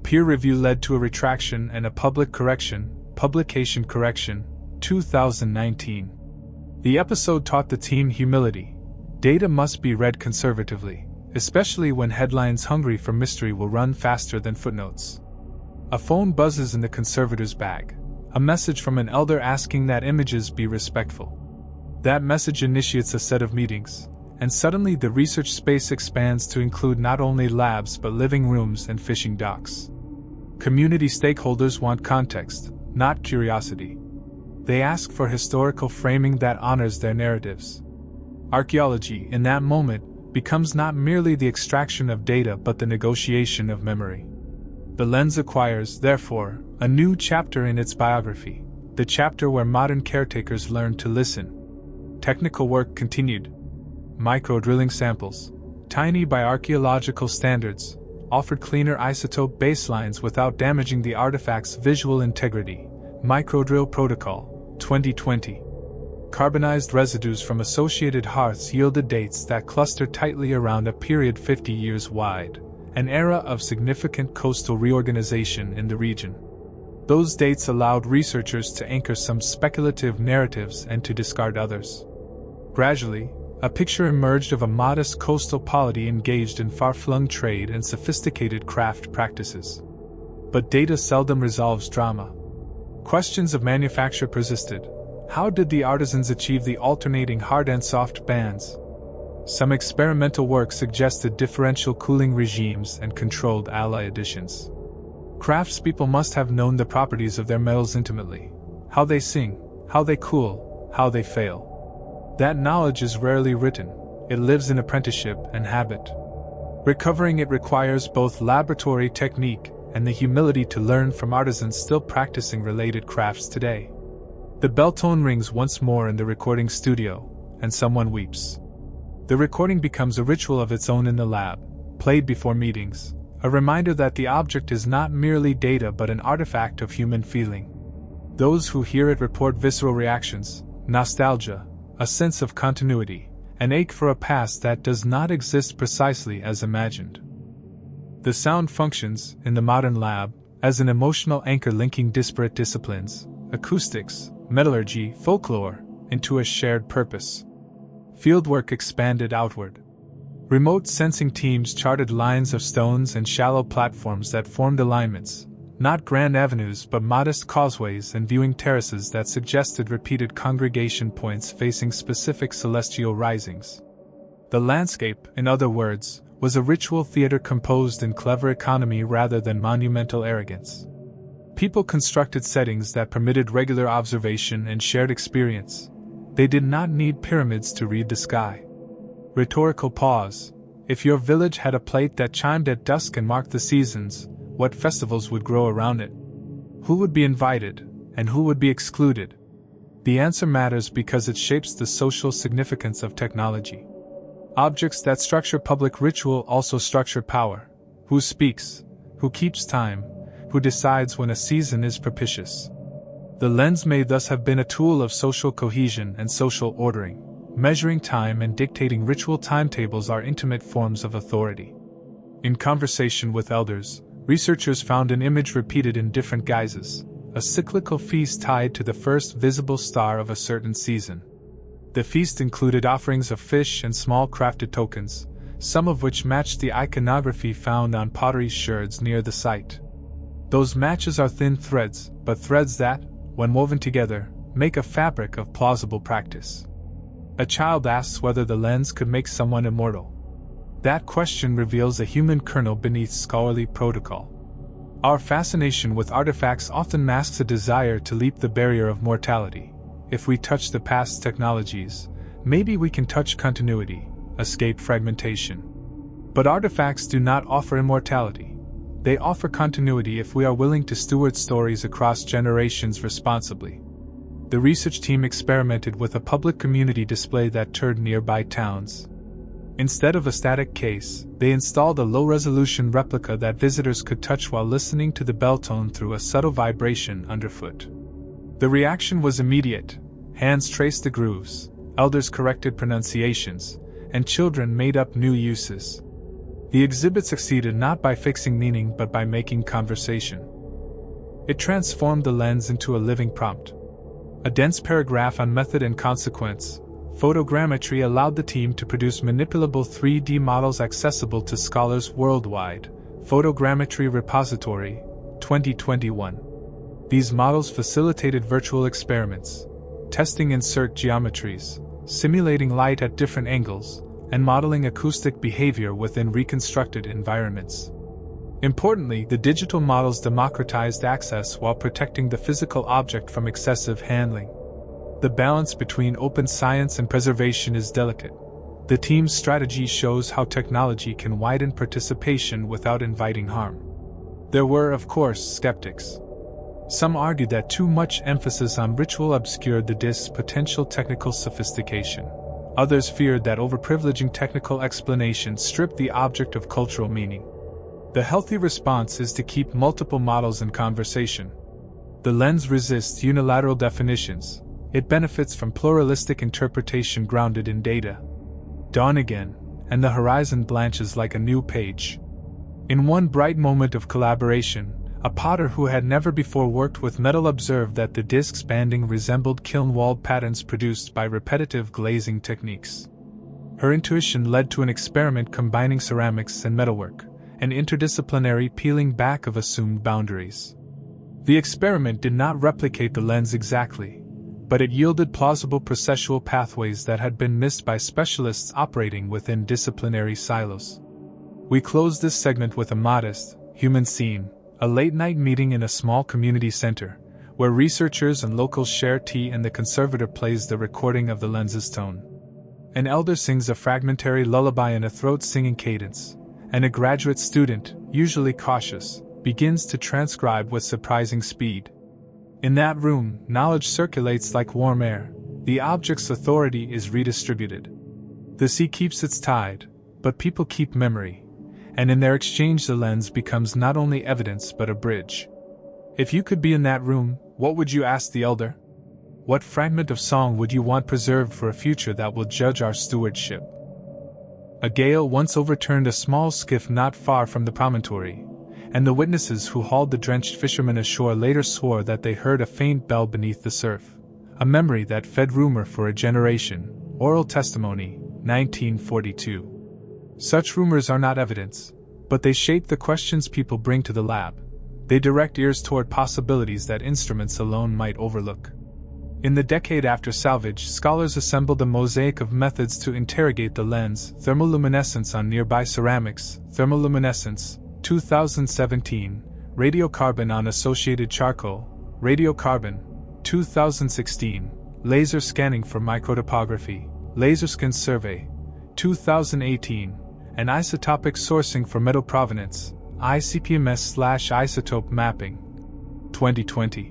Speaker 1: Peer review led to a retraction and a publication correction, 2019. The episode taught the team humility. Data must be read conservatively, especially when headlines hungry for mystery will run faster than footnotes. A phone buzzes in the conservator's bag, a message from an elder asking that images be respectful. That message initiates a set of meetings, and suddenly the research space expands to include not only labs but living rooms and fishing docks. Community stakeholders want context, not curiosity. They ask for historical framing that honors their narratives. Archaeology, in that moment, becomes not merely the extraction of data but the negotiation of memory. The lens acquires, therefore, a new chapter in its biography, the chapter where modern caretakers learn to listen. Technical work continued. Micro-drilling samples, tiny by archaeological standards, offered cleaner isotope baselines without damaging the artifact's visual integrity. Microdrill Protocol, 2020. Carbonized residues from associated hearths yielded dates that cluster tightly around a period 50 years wide, an era of significant coastal reorganization in the region. Those dates allowed researchers to anchor some speculative narratives and to discard others. Gradually, a picture emerged of a modest coastal polity engaged in far-flung trade and sophisticated craft practices. But data seldom resolves drama. Questions of manufacture persisted. How did the artisans achieve the alternating hard and soft bands? Some experimental work suggested differential cooling regimes and controlled alloy additions. Craftspeople must have known the properties of their metals intimately. How they sing, how they cool, how they fail. That knowledge is rarely written. It lives in apprenticeship and habit. Recovering it requires both laboratory technique and the humility to learn from artisans still practicing related crafts today. The bell tone rings once more in the recording studio, and someone weeps. The recording becomes a ritual of its own in the lab, played before meetings, a reminder that the object is not merely data but an artifact of human feeling. Those who hear it report visceral reactions, nostalgia, a sense of continuity, an ache for a past that does not exist precisely as imagined. The sound functions, in the modern lab, as an emotional anchor linking disparate disciplines, acoustics, metallurgy, folklore, into a shared purpose. Fieldwork expanded outward. Remote sensing teams charted lines of stones and shallow platforms that formed alignments, not grand avenues but modest causeways and viewing terraces that suggested repeated congregation points facing specific celestial risings. The landscape, in other words, was a ritual theater composed in clever economy rather than monumental arrogance. People constructed settings that permitted regular observation and shared experience. They did not need pyramids to read the sky. Rhetorical pause. If your village had a plate that chimed at dusk and marked the seasons, what festivals would grow around it? Who would be invited, and who would be excluded? The answer matters because it shapes the social significance of technology. Objects that structure public ritual also structure power. Who speaks? Who keeps time? Who decides when a season is propitious? The lens may thus have been a tool of social cohesion and social ordering. Measuring time and dictating ritual timetables are intimate forms of authority. In conversation with elders, researchers found an image repeated in different guises, a cyclical feast tied to the first visible star of a certain season. The feast included offerings of fish and small crafted tokens, some of which matched the iconography found on pottery sherds near the site. Those matches are thin threads, but threads that, when woven together, make a fabric of plausible practice. A child asks whether the lens could make someone immortal. That question reveals a human kernel beneath scholarly protocol. Our fascination with artifacts often masks a desire to leap the barrier of mortality. If we touch the past technologies, maybe we can touch continuity, escape fragmentation. But artifacts do not offer immortality. They offer continuity if we are willing to steward stories across generations responsibly. The research team experimented with a public community display that toured nearby towns. Instead of a static case, they installed a low-resolution replica that visitors could touch while listening to the bell tone through a subtle vibration underfoot. The reaction was immediate. Hands traced the grooves, elders corrected pronunciations, and children made up new uses. The exhibit succeeded not by fixing meaning but by making conversation. It transformed the lens into a living prompt. A dense paragraph on method and consequence, photogrammetry allowed the team to produce manipulable 3D models accessible to scholars worldwide. Photogrammetry Repository, 2021. These models facilitated virtual experiments, testing insert geometries, simulating light at different angles, and modeling acoustic behavior within reconstructed environments. Importantly, the digital models democratized access while protecting the physical object from excessive handling. The balance between open science and preservation is delicate. The team's strategy shows how technology can widen participation without inviting harm. There were, of course, skeptics. Some argued that too much emphasis on ritual obscured the disk's potential technical sophistication. Others feared that overprivileging technical explanation stripped the object of cultural meaning. The healthy response is to keep multiple models in conversation. The lens resists unilateral definitions. It benefits from pluralistic interpretation grounded in data. Dawn again, and the horizon blanches like a new page. In one bright moment of collaboration, a potter who had never before worked with metal observed that the disk's banding resembled kiln-walled patterns produced by repetitive glazing techniques. Her intuition led to an experiment combining ceramics and metalwork, an interdisciplinary peeling back of assumed boundaries. The experiment did not replicate the lens exactly, but it yielded plausible processual pathways that had been missed by specialists operating within disciplinary silos. We close this segment with a modest, human scene, a late-night meeting in a small community center, where researchers and locals share tea and the conservator plays the recording of the lens's tone. An elder sings a fragmentary lullaby in a throat-singing cadence, and a graduate student, usually cautious, begins to transcribe with surprising speed. In that room, knowledge circulates like warm air. The object's authority is redistributed. The sea keeps its tide, but people keep memory, and in their exchange the lens becomes not only evidence but a bridge. If you could be in that room, what would you ask the elder? What fragment of song would you want preserved for a future that will judge our stewardship? A gale once overturned a small skiff not far from the promontory, and the witnesses who hauled the drenched fishermen ashore later swore that they heard a faint bell beneath the surf, a memory that fed rumor for a generation. Oral testimony, 1942. Such rumors are not evidence, but they shape the questions people bring to the lab. They direct ears toward possibilities that instruments alone might overlook. In the decade after salvage, scholars assembled a mosaic of methods to interrogate the lens: thermoluminescence on nearby ceramics, thermoluminescence, 2017, radiocarbon on associated charcoal, radiocarbon, 2016, laser scanning for microtopography, laser scan survey, 2018, and isotopic sourcing for metal provenance, ICP-MS/isotope mapping, 2020.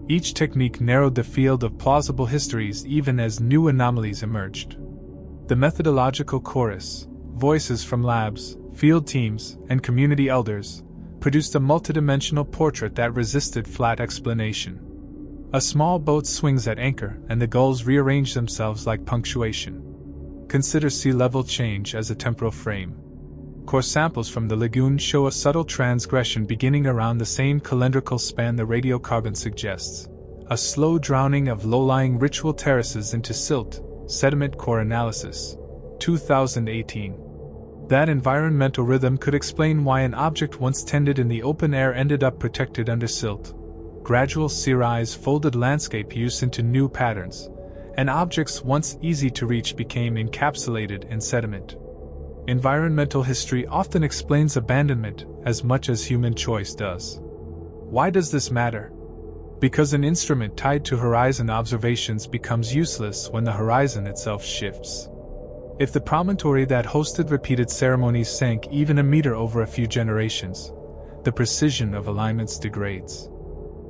Speaker 1: Each technique narrowed the field of plausible histories even as new anomalies emerged. The methodological chorus, voices from labs, field teams, and community elders, produced a multidimensional portrait that resisted flat explanation. A small boat swings at anchor and the gulls rearrange themselves like punctuation. Consider sea level change as a temporal frame. Core samples from the lagoon show a subtle transgression beginning around the same calendrical span the radiocarbon suggests, a slow drowning of low-lying ritual terraces into silt, sediment core analysis, 2018. That environmental rhythm could explain why an object once tended in the open air ended up protected under silt. Gradual sea rise folded landscape use into new patterns, and objects once easy to reach became encapsulated in sediment. Environmental history often explains abandonment as much as human choice does. Why does this matter? Because an instrument tied to horizon observations becomes useless when the horizon itself shifts. If the promontory that hosted repeated ceremonies sank even a meter over a few generations, the precision of alignments degrades.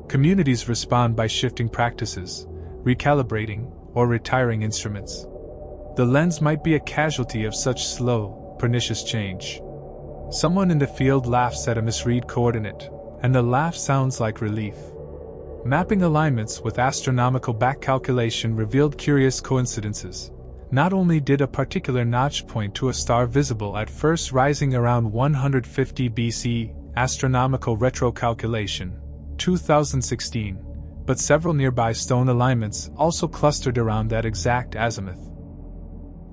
Speaker 1: Communities respond by shifting practices, recalibrating, or retiring instruments. The lens might be a casualty of such slow, pernicious change. Someone in the field laughs at a misread coordinate, and the laugh sounds like relief. Mapping alignments with astronomical back calculation revealed curious coincidences. Not only did a particular notch point to a star visible at first rising around 150 BC, astronomical retrocalculation, 2016, but several nearby stone alignments also clustered around that exact azimuth.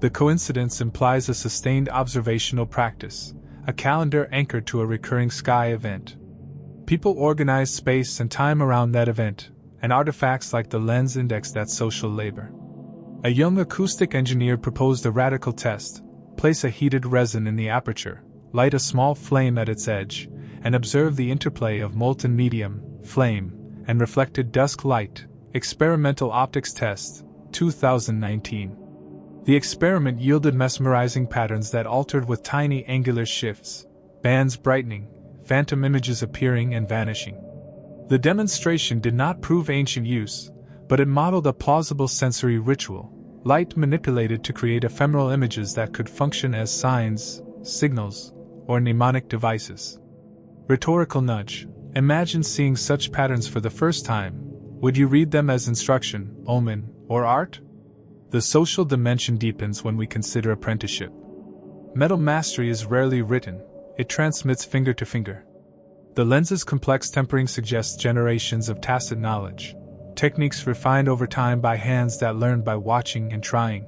Speaker 1: The coincidence implies a sustained observational practice, a calendar anchored to a recurring sky event. People organized space and time around that event, and artifacts like the lens indexed that social labor. A young acoustic engineer proposed a radical test: place a heated resin in the aperture, light a small flame at its edge, and observe the interplay of molten medium, flame, and reflected dusk light. Experimental optics test, 2019. The experiment yielded mesmerizing patterns that altered with tiny angular shifts, bands brightening, phantom images appearing and vanishing. The demonstration did not prove ancient use, but it modeled a plausible sensory ritual, light manipulated to create ephemeral images that could function as signs, signals, or mnemonic devices. Rhetorical nudge: imagine seeing such patterns for the first time. Would you read them as instruction, omen, or art? The social dimension deepens when we consider apprenticeship. Metal mastery is rarely written, it transmits finger to finger. The lens's complex tempering suggests generations of tacit knowledge, techniques refined over time by hands that learned by watching and trying.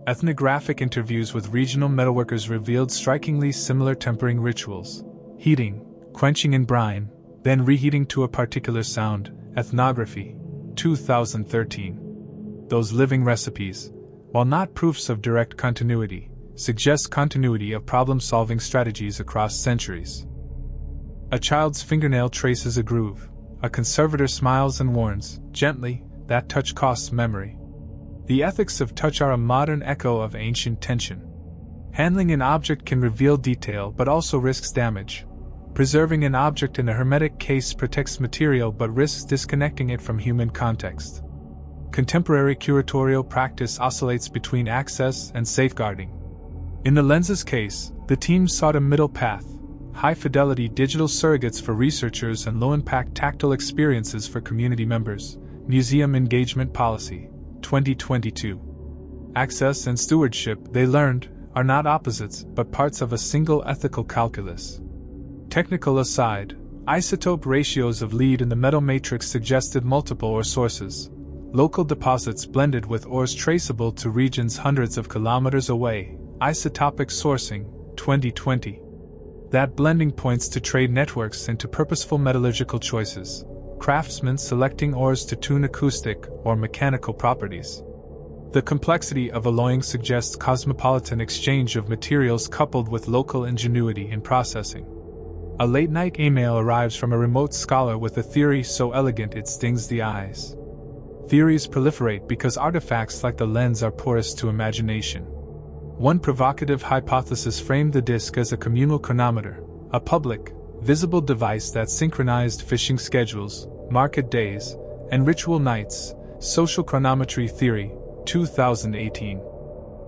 Speaker 1: Ethnographic interviews with regional metalworkers revealed strikingly similar tempering rituals: heating, quenching in brine, then reheating to a particular sound. Ethnography, 2013. Those living recipes, while not proofs of direct continuity, suggest continuity of problem-solving strategies across centuries. A child's fingernail traces a groove. A conservator smiles and warns, gently, that touch costs memory. The ethics of touch are a modern echo of ancient tension. Handling an object can reveal detail but also risks damage. Preserving an object in a hermetic case protects material but risks disconnecting it from human context. Contemporary curatorial practice oscillates between access and safeguarding. In the lens's case, the team sought a middle path: high-fidelity digital surrogates for researchers and low-impact tactile experiences for community members. Museum Engagement Policy, 2022. Access and stewardship, they learned, are not opposites but parts of a single ethical calculus. Technical aside, isotope ratios of lead in the metal matrix suggested multiple ore sources. Local deposits blended with ores traceable to regions hundreds of kilometers away. Isotopic sourcing, 2020. That blending points to trade networks and to purposeful metallurgical choices, craftsmen selecting ores to tune acoustic or mechanical properties. The complexity of alloying suggests cosmopolitan exchange of materials coupled with local ingenuity in processing. A late-night email arrives from a remote scholar with a theory so elegant it stings the eyes. Theories proliferate because artifacts like the lens are porous to imagination. One provocative hypothesis framed the disk as a communal chronometer, a public, visible device that synchronized fishing schedules, market days, and ritual nights. Social chronometry theory, 2018.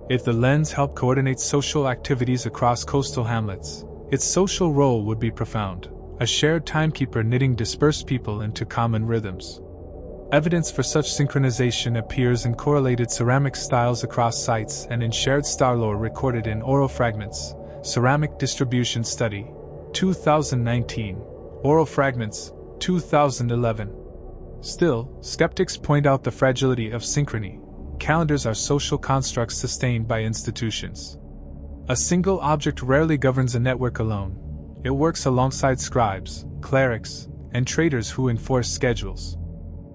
Speaker 1: If the lens helped coordinate social activities across coastal hamlets, its social role would be profound, a shared timekeeper knitting dispersed people into common rhythms. Evidence for such synchronization appears in correlated ceramic styles across sites and in shared star lore recorded in oral fragments. Ceramic Distribution Study, 2019. Oral Fragments, 2011. Still, skeptics point out the fragility of synchrony. Calendars are social constructs sustained by institutions. A single object rarely governs a network alone. It works alongside scribes, clerics, and traders who enforce schedules.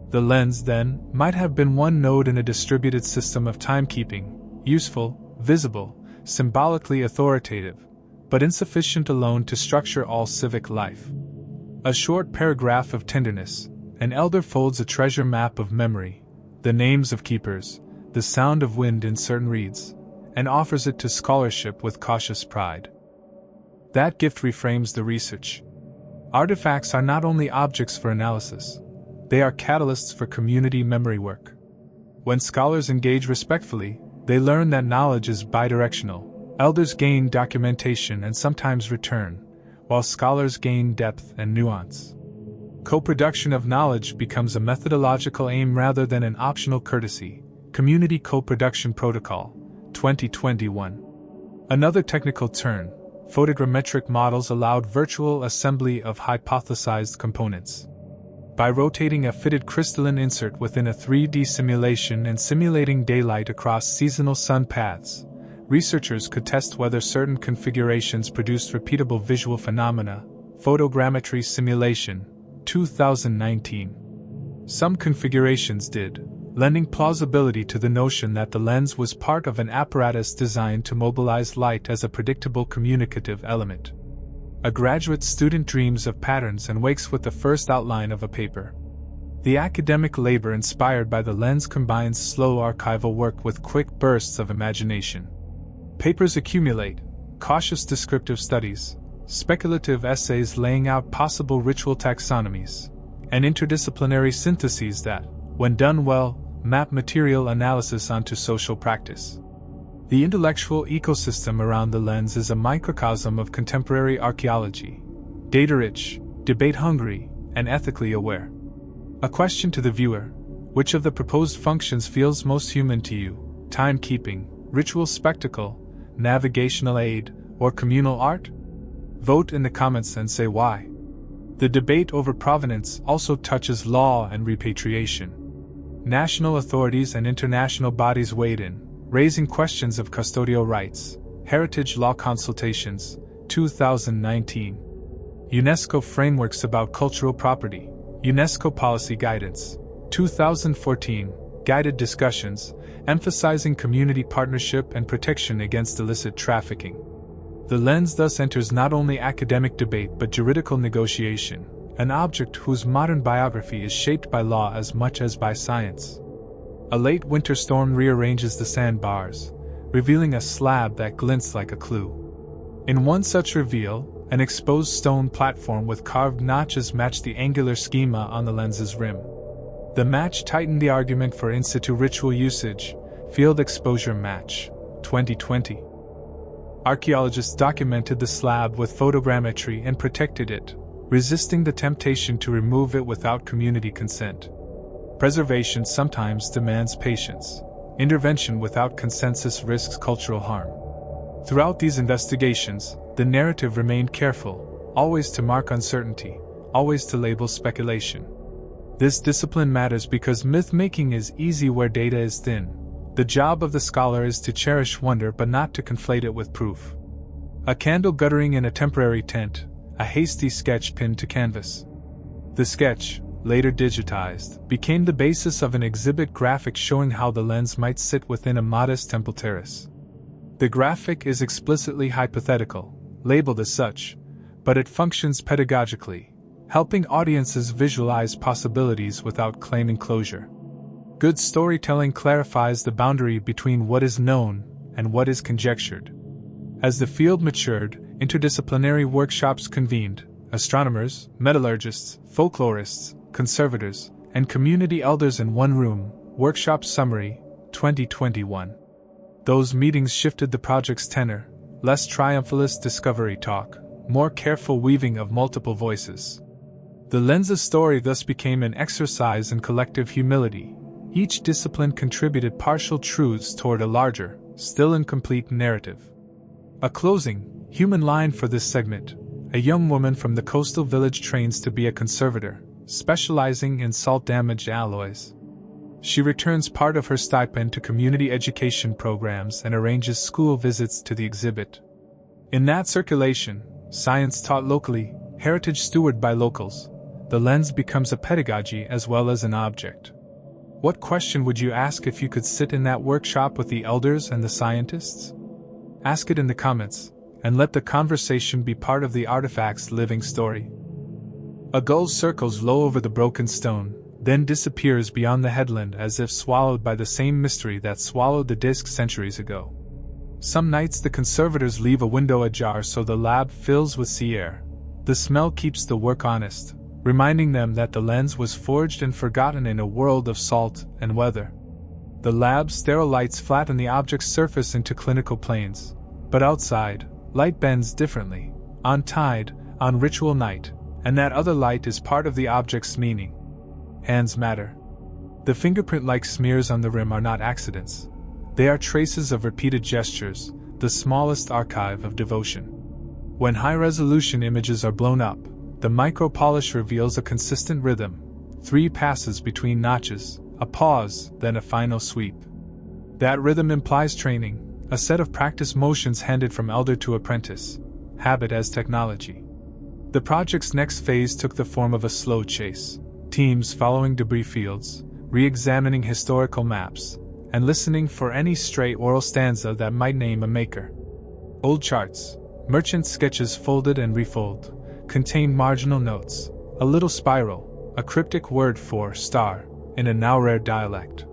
Speaker 1: The lens, then, might have been one node in a distributed system of timekeeping, useful, visible, symbolically authoritative, but insufficient alone to structure all civic life. A short paragraph of tenderness, an elder folds a treasure map of memory, the names of keepers, the sound of wind in certain reeds, and offers it to scholarship with cautious pride. That gift reframes the research. Artifacts are not only objects for analysis, they are catalysts for community memory work. When scholars engage respectfully, they learn that knowledge is bidirectional. Elders gain documentation and sometimes return, while scholars gain depth and nuance. Co-production of knowledge becomes a methodological aim rather than an optional courtesy. Community Co-Production Protocol, 2021. Another technical turn, photogrammetric models allowed virtual assembly of hypothesized components. By rotating a fitted crystalline insert within a 3D simulation and simulating daylight across seasonal sun paths, researchers could test whether certain configurations produced repeatable visual phenomena. Photogrammetry simulation, 2019. Some configurations did, lending plausibility to the notion that the lens was part of an apparatus designed to mobilize light as a predictable communicative element. A graduate student dreams of patterns and wakes with the first outline of a paper. The academic labor inspired by the lens combines slow archival work with quick bursts of imagination. Papers accumulate, cautious descriptive studies, speculative essays laying out possible ritual taxonomies, and interdisciplinary syntheses that, when done well, map material analysis onto social practice. The intellectual ecosystem around the lens is a microcosm of contemporary archaeology, data-rich, debate-hungry, and ethically aware. A question to the viewer: which of the proposed functions feels most human to you? Timekeeping, ritual spectacle, navigational aid, or communal art? Vote in the comments and say why. The debate over provenance also touches law and repatriation. National authorities and international bodies weighed in, raising questions of custodial rights. Heritage Law Consultations, 2019. UNESCO Frameworks about Cultural Property, UNESCO Policy Guidance, 2014, guided discussions, emphasizing community partnership and protection against illicit trafficking. The lens thus enters not only academic debate but juridical negotiation, an object whose modern biography is shaped by law as much as by science. A late winter storm rearranges the sandbars, revealing a slab that glints like a clue. In one such reveal, an exposed stone platform with carved notches matched the angular schema on the lens's rim. The match tightened the argument for in situ ritual usage. Field exposure match, 2020. Archaeologists documented the slab with photogrammetry and protected it, resisting the temptation to remove it without community consent. Preservation sometimes demands patience. Intervention without consensus risks cultural harm. Throughout these investigations, the narrative remained careful, always to mark uncertainty, always to label speculation. This discipline matters because myth-making is easy where data is thin. The job of the scholar is to cherish wonder but not to conflate it with proof. A candle guttering in a temporary tent, a hasty sketch pinned to canvas. The sketch, later digitized, became the basis of an exhibit graphic showing how the lens might sit within a modest temple terrace. The graphic is explicitly hypothetical, labeled as such, but it functions pedagogically, helping audiences visualize possibilities without claiming closure. Good storytelling clarifies the boundary between what is known and what is conjectured. As the field matured, interdisciplinary workshops convened. Astronomers, metallurgists, folklorists, conservators, and community elders in one room. Workshop Summary, 2021. Those meetings shifted the project's tenor, less triumphalist discovery talk, more careful weaving of multiple voices. The lens's story thus became an exercise in collective humility. Each discipline contributed partial truths toward a larger, still incomplete narrative. A closing, human line for this segment. A young woman from the coastal village trains to be a conservator, specializing in salt-damaged alloys. She returns part of her stipend to community education programs and arranges school visits to the exhibit. In that circulation, science taught locally, heritage stewarded by locals, the lens becomes a pedagogy as well as an object. What question would you ask if you could sit in that workshop with the elders and the scientists? Ask it in the comments, and let the conversation be part of the artifact's living story. A gull circles low over the broken stone, then disappears beyond the headland as if swallowed by the same mystery that swallowed the disk centuries ago. Some nights the conservators leave a window ajar so the lab fills with sea air. The smell keeps the work honest, reminding them that the lens was forged and forgotten in a world of salt and weather. The lab's sterile lights flatten the object's surface into clinical planes, but outside, light bends differently, on tide, on ritual night, and that other light is part of the object's meaning. Hands matter. The fingerprint-like smears on the rim are not accidents. They are traces of repeated gestures, the smallest archive of devotion. When high-resolution images are blown up, the micro-polish reveals a consistent rhythm, 3 passes between notches, a pause, then a final sweep. That rhythm implies training, a set of practice motions handed from elder to apprentice, habit as technology. The project's next phase took the form of a slow chase, teams following debris fields, re-examining historical maps, and listening for any stray oral stanza that might name a maker. Old charts, merchant sketches folded and refold, contain marginal notes, a little spiral, a cryptic word for star, in a now rare dialect.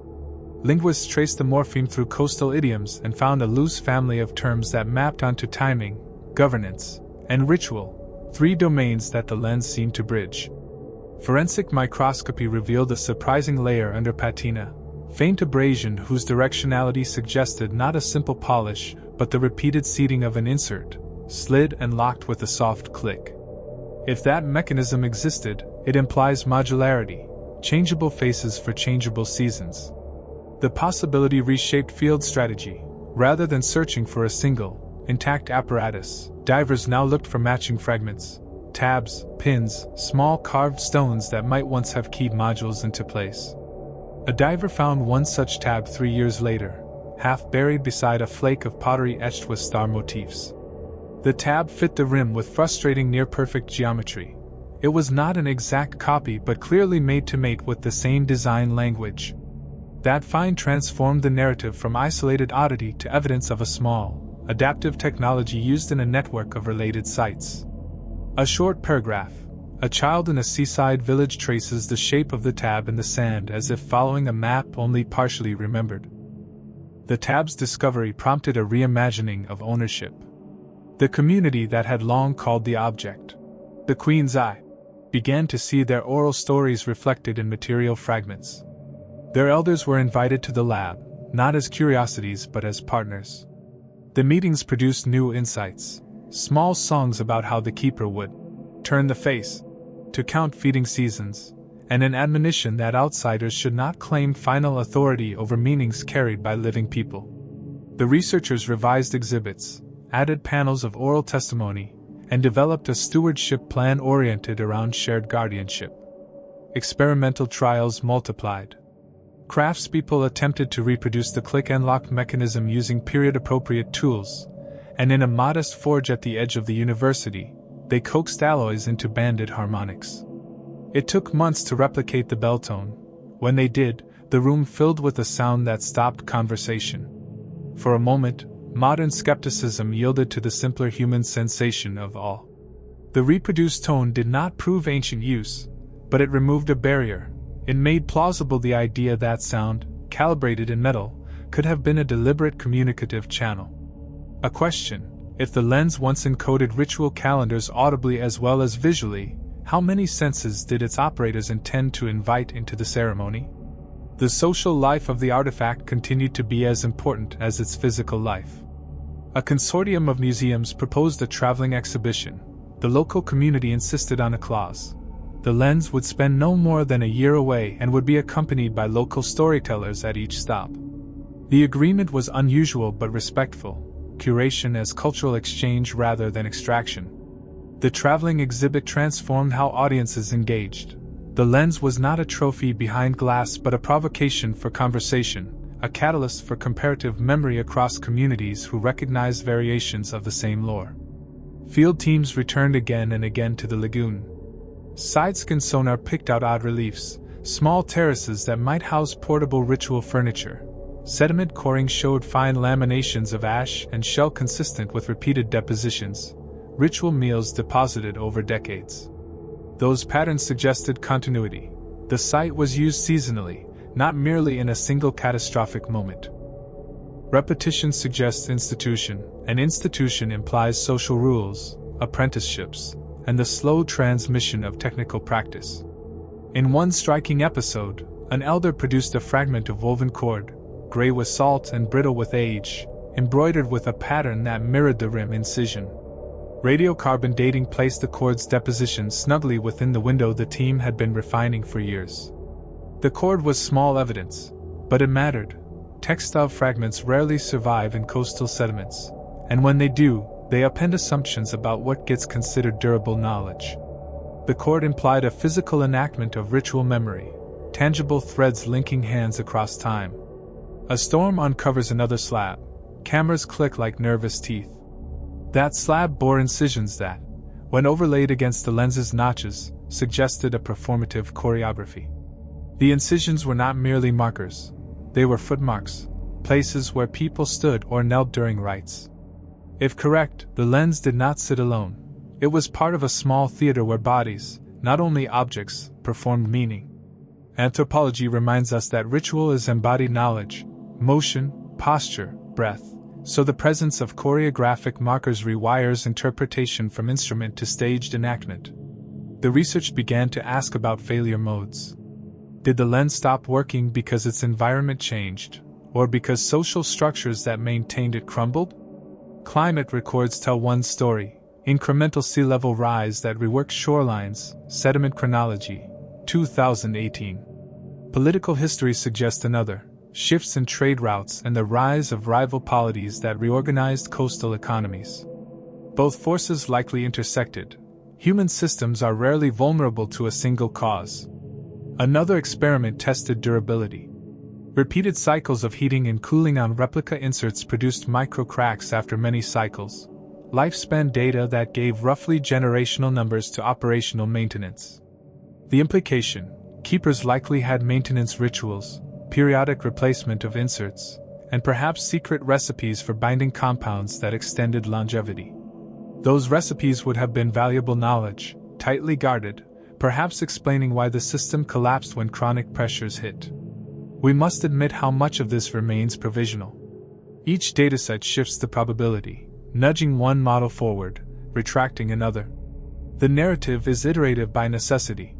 Speaker 1: Linguists traced the morpheme through coastal idioms and found a loose family of terms that mapped onto timing, governance, and ritual, 3 domains that the lens seemed to bridge. Forensic microscopy revealed a surprising layer under patina, faint abrasion whose directionality suggested not a simple polish, but the repeated seating of an insert, slid and locked with a soft click. If that mechanism existed, it implies modularity, changeable faces for changeable seasons. The possibility reshaped field strategy. Rather than searching for a single, intact apparatus, divers now looked for matching fragments, tabs, pins, small carved stones that might once have keyed modules into place. A diver found one such tab 3 years later, half buried beside a flake of pottery etched with star motifs. The tab fit the rim with frustrating near-perfect geometry. It was not an exact copy but clearly made to mate with the same design language. That find transformed the narrative from isolated oddity to evidence of a small, adaptive technology used in a network of related sites. A short paragraph. A child in a seaside village traces the shape of the tab in the sand as if following a map only partially remembered. The tab's discovery prompted a reimagining of ownership. The community that had long called the object the Queen's Eye began to see their oral stories reflected in material fragments. Their elders were invited to the lab, not as curiosities but as partners. The meetings produced new insights, small songs about how the keeper would turn the face, to count feeding seasons, and an admonition that outsiders should not claim final authority over meanings carried by living people. The researchers revised exhibits, added panels of oral testimony, and developed a stewardship plan oriented around shared guardianship. Experimental trials multiplied. Craftspeople attempted to reproduce the click and lock mechanism using period-appropriate tools, and in a modest forge at the edge of the university, they coaxed alloys into banded harmonics. It took months to replicate the bell tone. When they did, the room filled with a sound that stopped conversation. For a moment, modern skepticism yielded to the simpler human sensation of awe. The reproduced tone did not prove ancient use, but it removed a barrier. It made plausible the idea that sound, calibrated in metal, could have been a deliberate communicative channel. A question: if the lens once encoded ritual calendars audibly as well as visually, how many senses did its operators intend to invite into the ceremony? The social life of the artifact continued to be as important as its physical life. A consortium of museums proposed a traveling exhibition. The local community insisted on a clause. The lens would spend no more than a year away and would be accompanied by local storytellers at each stop. The agreement was unusual but respectful, curation as cultural exchange rather than extraction. The traveling exhibit transformed how audiences engaged. The lens was not a trophy behind glass but a provocation for conversation, a catalyst for comparative memory across communities who recognized variations of the same lore. Field teams returned again and again to the lagoon. Sidescan sonar picked out odd reliefs, small terraces that might house portable ritual furniture. Sediment coring showed fine laminations of ash and shell consistent with repeated depositions, ritual meals deposited over decades. Those patterns suggested continuity. The site was used seasonally, not merely in a single catastrophic moment. Repetition suggests institution, and institution implies social rules, apprenticeships, and the slow transmission of technical practice. In one striking episode, an elder produced a fragment of woven cord, gray with salt and brittle with age, embroidered with a pattern that mirrored the rim incision. Radiocarbon dating placed the cord's deposition snugly within the window the team had been refining for years. The cord was small evidence, but it mattered. Textile fragments rarely survive in coastal sediments, and when they do, they append assumptions about what gets considered durable knowledge. The cord implied a physical enactment of ritual memory, tangible threads linking hands across time. A storm uncovers another slab. Cameras click like nervous teeth. That slab bore incisions that, when overlaid against the lens's notches, suggested a performative choreography. The incisions were not merely markers. They were footmarks, places where people stood or knelt during rites. If correct, the lens did not sit alone. It was part of a small theater where bodies, not only objects, performed meaning. Anthropology reminds us that ritual is embodied knowledge, motion, posture, breath, so the presence of choreographic markers rewires interpretation from instrument to staged enactment. The research began to ask about failure modes. Did the lens stop working because its environment changed, or because social structures that maintained it crumbled? Climate records tell one story: incremental sea level rise that reworked shorelines, sediment chronology, 2018. Political history suggests another: shifts in trade routes and the rise of rival polities that reorganized coastal economies. Both forces likely intersected. Human systems are rarely vulnerable to a single cause. Another experiment tested durability. Repeated cycles of heating and cooling on replica inserts produced micro cracks after many cycles. Lifespan data that gave roughly generational numbers to operational maintenance. The implication: keepers likely had maintenance rituals, periodic replacement of inserts, and perhaps secret recipes for binding compounds that extended longevity. Those recipes would have been valuable knowledge, tightly guarded, perhaps explaining why the system collapsed when chronic pressures hit. We must admit how much of this remains provisional. Each dataset shifts the probability, nudging one model forward, retracting another. The narrative is iterative by necessity.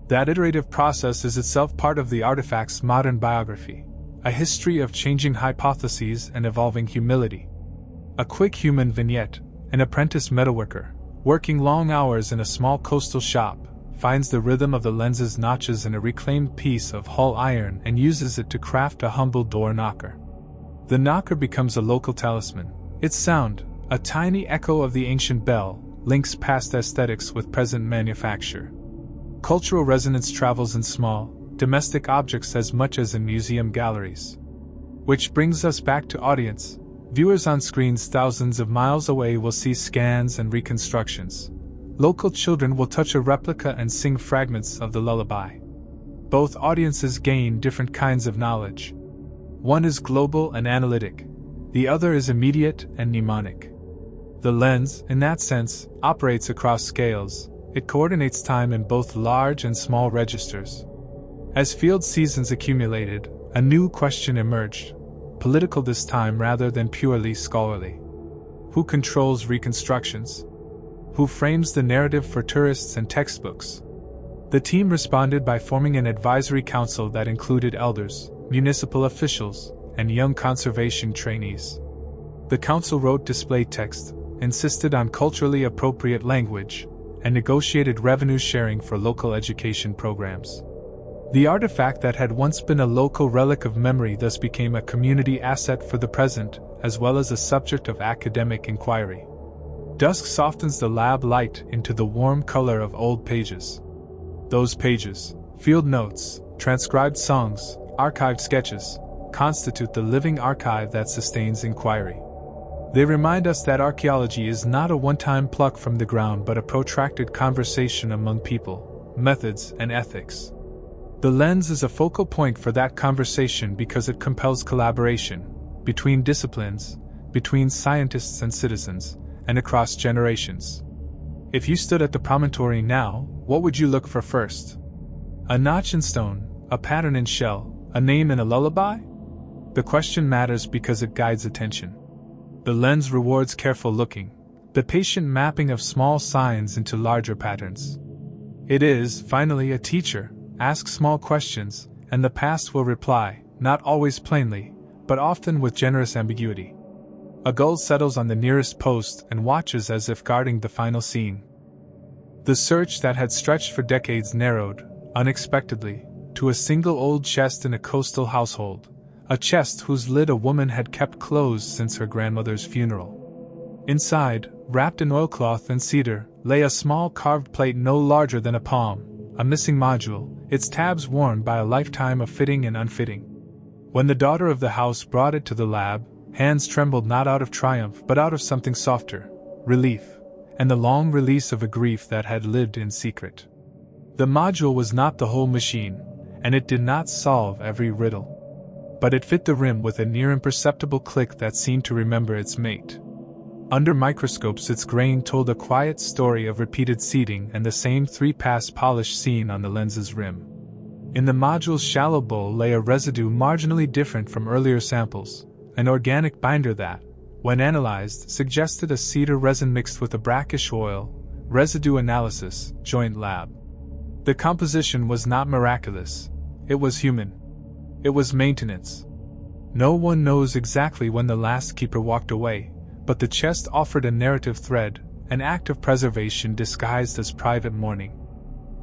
Speaker 1: That iterative process is itself part of the artifact's modern biography, a history of changing hypotheses and evolving humility. A quick human vignette: an apprentice metalworker, working long hours in a small coastal shop, finds the rhythm of the lens's notches in a reclaimed piece of hull iron and uses it to craft a humble door knocker. The knocker becomes a local talisman. Its sound, a tiny echo of the ancient bell, links past aesthetics with present manufacture. Cultural resonance travels in small, domestic objects as much as in museum galleries. Which brings us back to audience. Viewers on screens thousands of miles away will see scans and reconstructions. Local children will touch a replica and sing fragments of the lullaby. Both audiences gain different kinds of knowledge. One is global and analytic. The other is immediate and mnemonic. The lens, in that sense, operates across scales. It coordinates time in both large and small registers. As field seasons accumulated, a new question emerged, political this time rather than purely scholarly. Who controls reconstructions? Who frames the narrative for tourists and textbooks? The team responded by forming an advisory council that included elders, municipal officials, and young conservation trainees. The council wrote display text, insisted on culturally appropriate language, and negotiated revenue sharing for local education programs. The artifact that had once been a local relic of memory thus became a community asset for the present, as well as a subject of academic inquiry. Dusk softens the lab light into the warm color of old pages. Those pages, field notes, transcribed songs, archived sketches, constitute the living archive that sustains inquiry. They remind us that archaeology is not a one-time pluck from the ground but a protracted conversation among people, methods, and ethics. The lens is a focal point for that conversation because it compels collaboration between disciplines, between scientists and citizens, and across generations. If you stood at the promontory now, what would you look for first? A notch in stone, a pattern in shell, a name in a lullaby? The question matters because it guides attention. The lens rewards careful looking, the patient mapping of small signs into larger patterns. It is, finally, a teacher. Ask small questions, and the past will reply, not always plainly, but often with generous ambiguity. A gull settles on the nearest post and watches as if guarding the final scene. The search that had stretched for decades narrowed, unexpectedly, to a single old chest in a coastal household, a chest whose lid a woman had kept closed since her grandmother's funeral. Inside, wrapped in oilcloth and cedar, lay a small carved plate no larger than a palm, a missing module, its tabs worn by a lifetime of fitting and unfitting. When the daughter of the house brought it to the lab, hands trembled not out of triumph but out of something softer, relief, and the long release of a grief that had lived in secret. The module was not the whole machine, and it did not solve every riddle. But it fit the rim with a near imperceptible click that seemed to remember its mate. Under microscopes its grain told a quiet story of repeated seeding and the same 3-pass polish seen on the lens's rim. In the module's shallow bowl lay a residue marginally different from earlier samples, an organic binder that, when analyzed, suggested a cedar resin mixed with a brackish oil. Residue analysis, joint lab. The composition was not miraculous, it was human. It was maintenance. No one knows exactly when the last keeper walked away, but the chest offered a narrative thread, an act of preservation disguised as private mourning.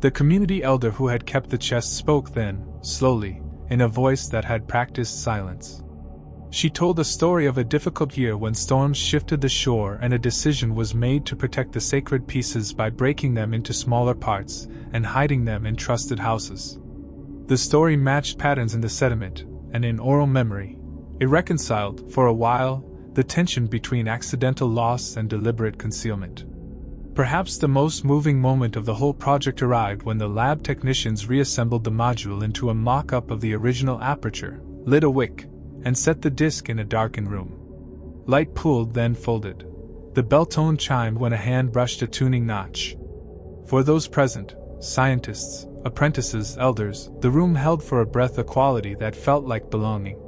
Speaker 1: The community elder who had kept the chest spoke then, slowly, in a voice that had practiced silence. She told a story of a difficult year when storms shifted the shore and a decision was made to protect the sacred pieces by breaking them into smaller parts and hiding them in trusted houses. The story matched patterns in the sediment, and in oral memory, it reconciled, for a while, the tension between accidental loss and deliberate concealment. Perhaps the most moving moment of the whole project arrived when the lab technicians reassembled the module into a mock-up of the original aperture, lit a wick, and set the disc in a darkened room. Light pooled, then folded. The bell tone chimed when a hand brushed a tuning notch. For those present, scientists, apprentices, elders, the room held for a breath a quality that felt like belonging.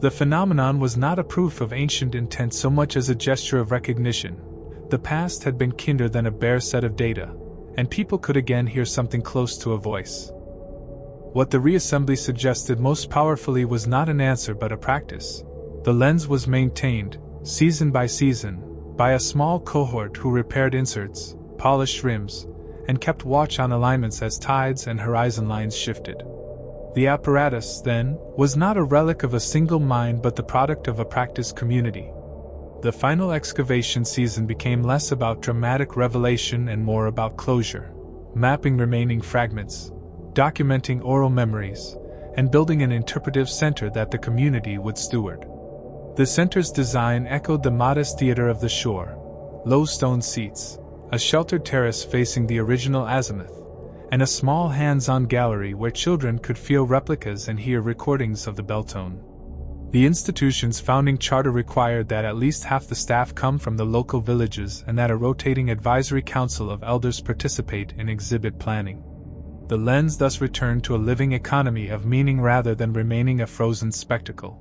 Speaker 1: The phenomenon was not a proof of ancient intent so much as a gesture of recognition. The past had been kinder than a bare set of data, and people could again hear something close to a voice. What the reassembly suggested most powerfully was not an answer but a practice. The lens was maintained, season by season, by a small cohort who repaired inserts, polished rims, and kept watch on alignments as tides and horizon lines shifted. The apparatus, then, was not a relic of a single mind but the product of a practiced community. The final excavation season became less about dramatic revelation and more about closure, mapping remaining fragments, documenting oral memories, and building an interpretive center that the community would steward. The center's design echoed the modest theater of the shore: low stone seats, a sheltered terrace facing the original azimuth, and a small hands-on gallery where children could feel replicas and hear recordings of the bell tone. The institution's founding charter required that at least half the staff come from the local villages and that a rotating advisory council of elders participate in exhibit planning. The lens thus returned to a living economy of meaning rather than remaining a frozen spectacle.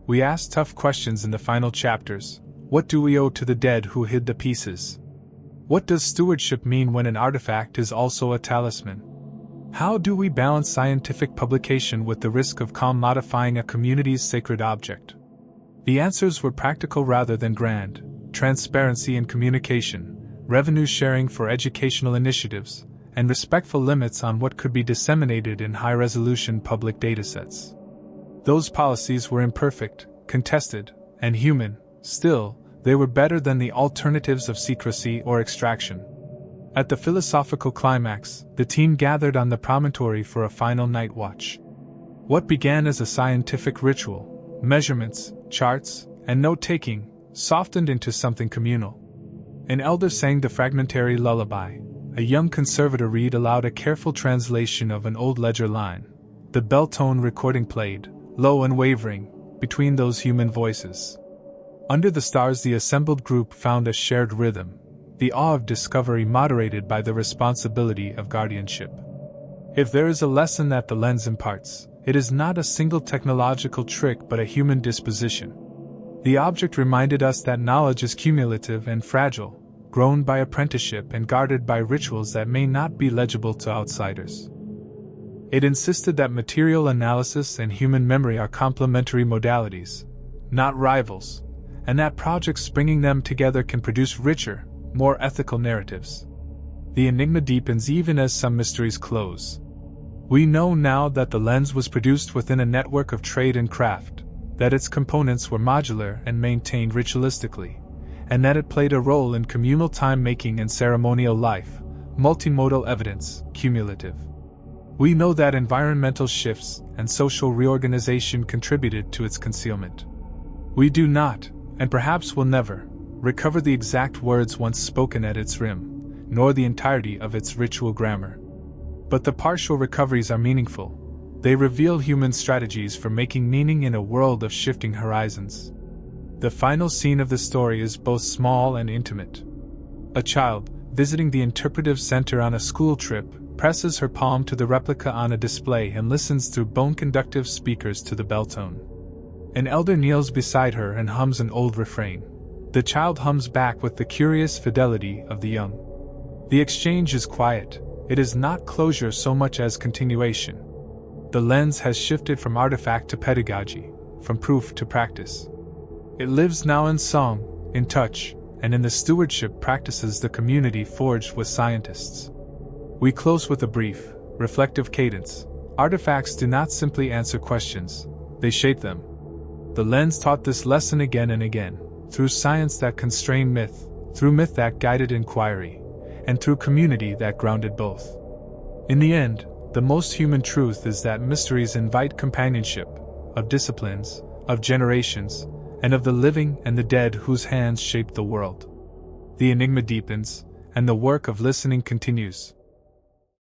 Speaker 1: We asked tough questions in the final chapters. What do we owe to the dead who hid the pieces? What does stewardship mean when an artifact is also a talisman? How do we balance scientific publication with the risk of commodifying a community's sacred object? The answers were practical rather than grand: transparency in communication, revenue sharing for educational initiatives, and respectful limits on what could be disseminated in high-resolution public datasets. Those policies were imperfect, contested, and human. Still, they were better than the alternatives of secrecy or extraction. At the philosophical climax, the team gathered on the promontory for a final night watch. What began as a scientific ritual, measurements, charts, and note-taking, softened into something communal. An elder sang the fragmentary lullaby. A young conservator read aloud a careful translation of an old ledger line. The bell tone recording played, low and wavering, between those human voices. Under the stars the assembled group found a shared rhythm, the awe of discovery moderated by the responsibility of guardianship. If there is a lesson that the lens imparts, it is not a single technological trick but a human disposition. The object reminded us that knowledge is cumulative and fragile, grown by apprenticeship and guarded by rituals that may not be legible to outsiders. It insisted that material analysis and human memory are complementary modalities, not rivals, and that projects bringing them together can produce richer, more ethical narratives. The enigma deepens even as some mysteries close. We know now that the lens was produced within a network of trade and craft, that its components were modular and maintained ritualistically, and that it played a role in communal time-making and ceremonial life, multimodal evidence, cumulative. We know that environmental shifts and social reorganization contributed to its concealment. We do not, and perhaps will never, recover the exact words once spoken at its rim, nor the entirety of its ritual grammar. But the partial recoveries are meaningful. They reveal human strategies for making meaning in a world of shifting horizons. The final scene of the story is both small and intimate. A child, visiting the interpretive center on a school trip, presses her palm to the replica on a display and listens through bone-conductive speakers to the bell tone. An elder kneels beside her and hums an old refrain. The child hums back with the curious fidelity of the young. The exchange is quiet. It is not closure so much as continuation. The lens has shifted from artifact to pedagogy, from proof to practice. It lives now in song, in touch, and in the stewardship practices the community forged with scientists. We close with a brief, reflective cadence. Artifacts do not simply answer questions, they shape them. The lens taught this lesson again and again, through science that constrained myth, through myth that guided inquiry, and through community that grounded both. In the end, the most human truth is that mysteries invite companionship, of disciplines, of generations, and of the living and the dead whose hands shaped the world. The enigma deepens, and the work of listening continues.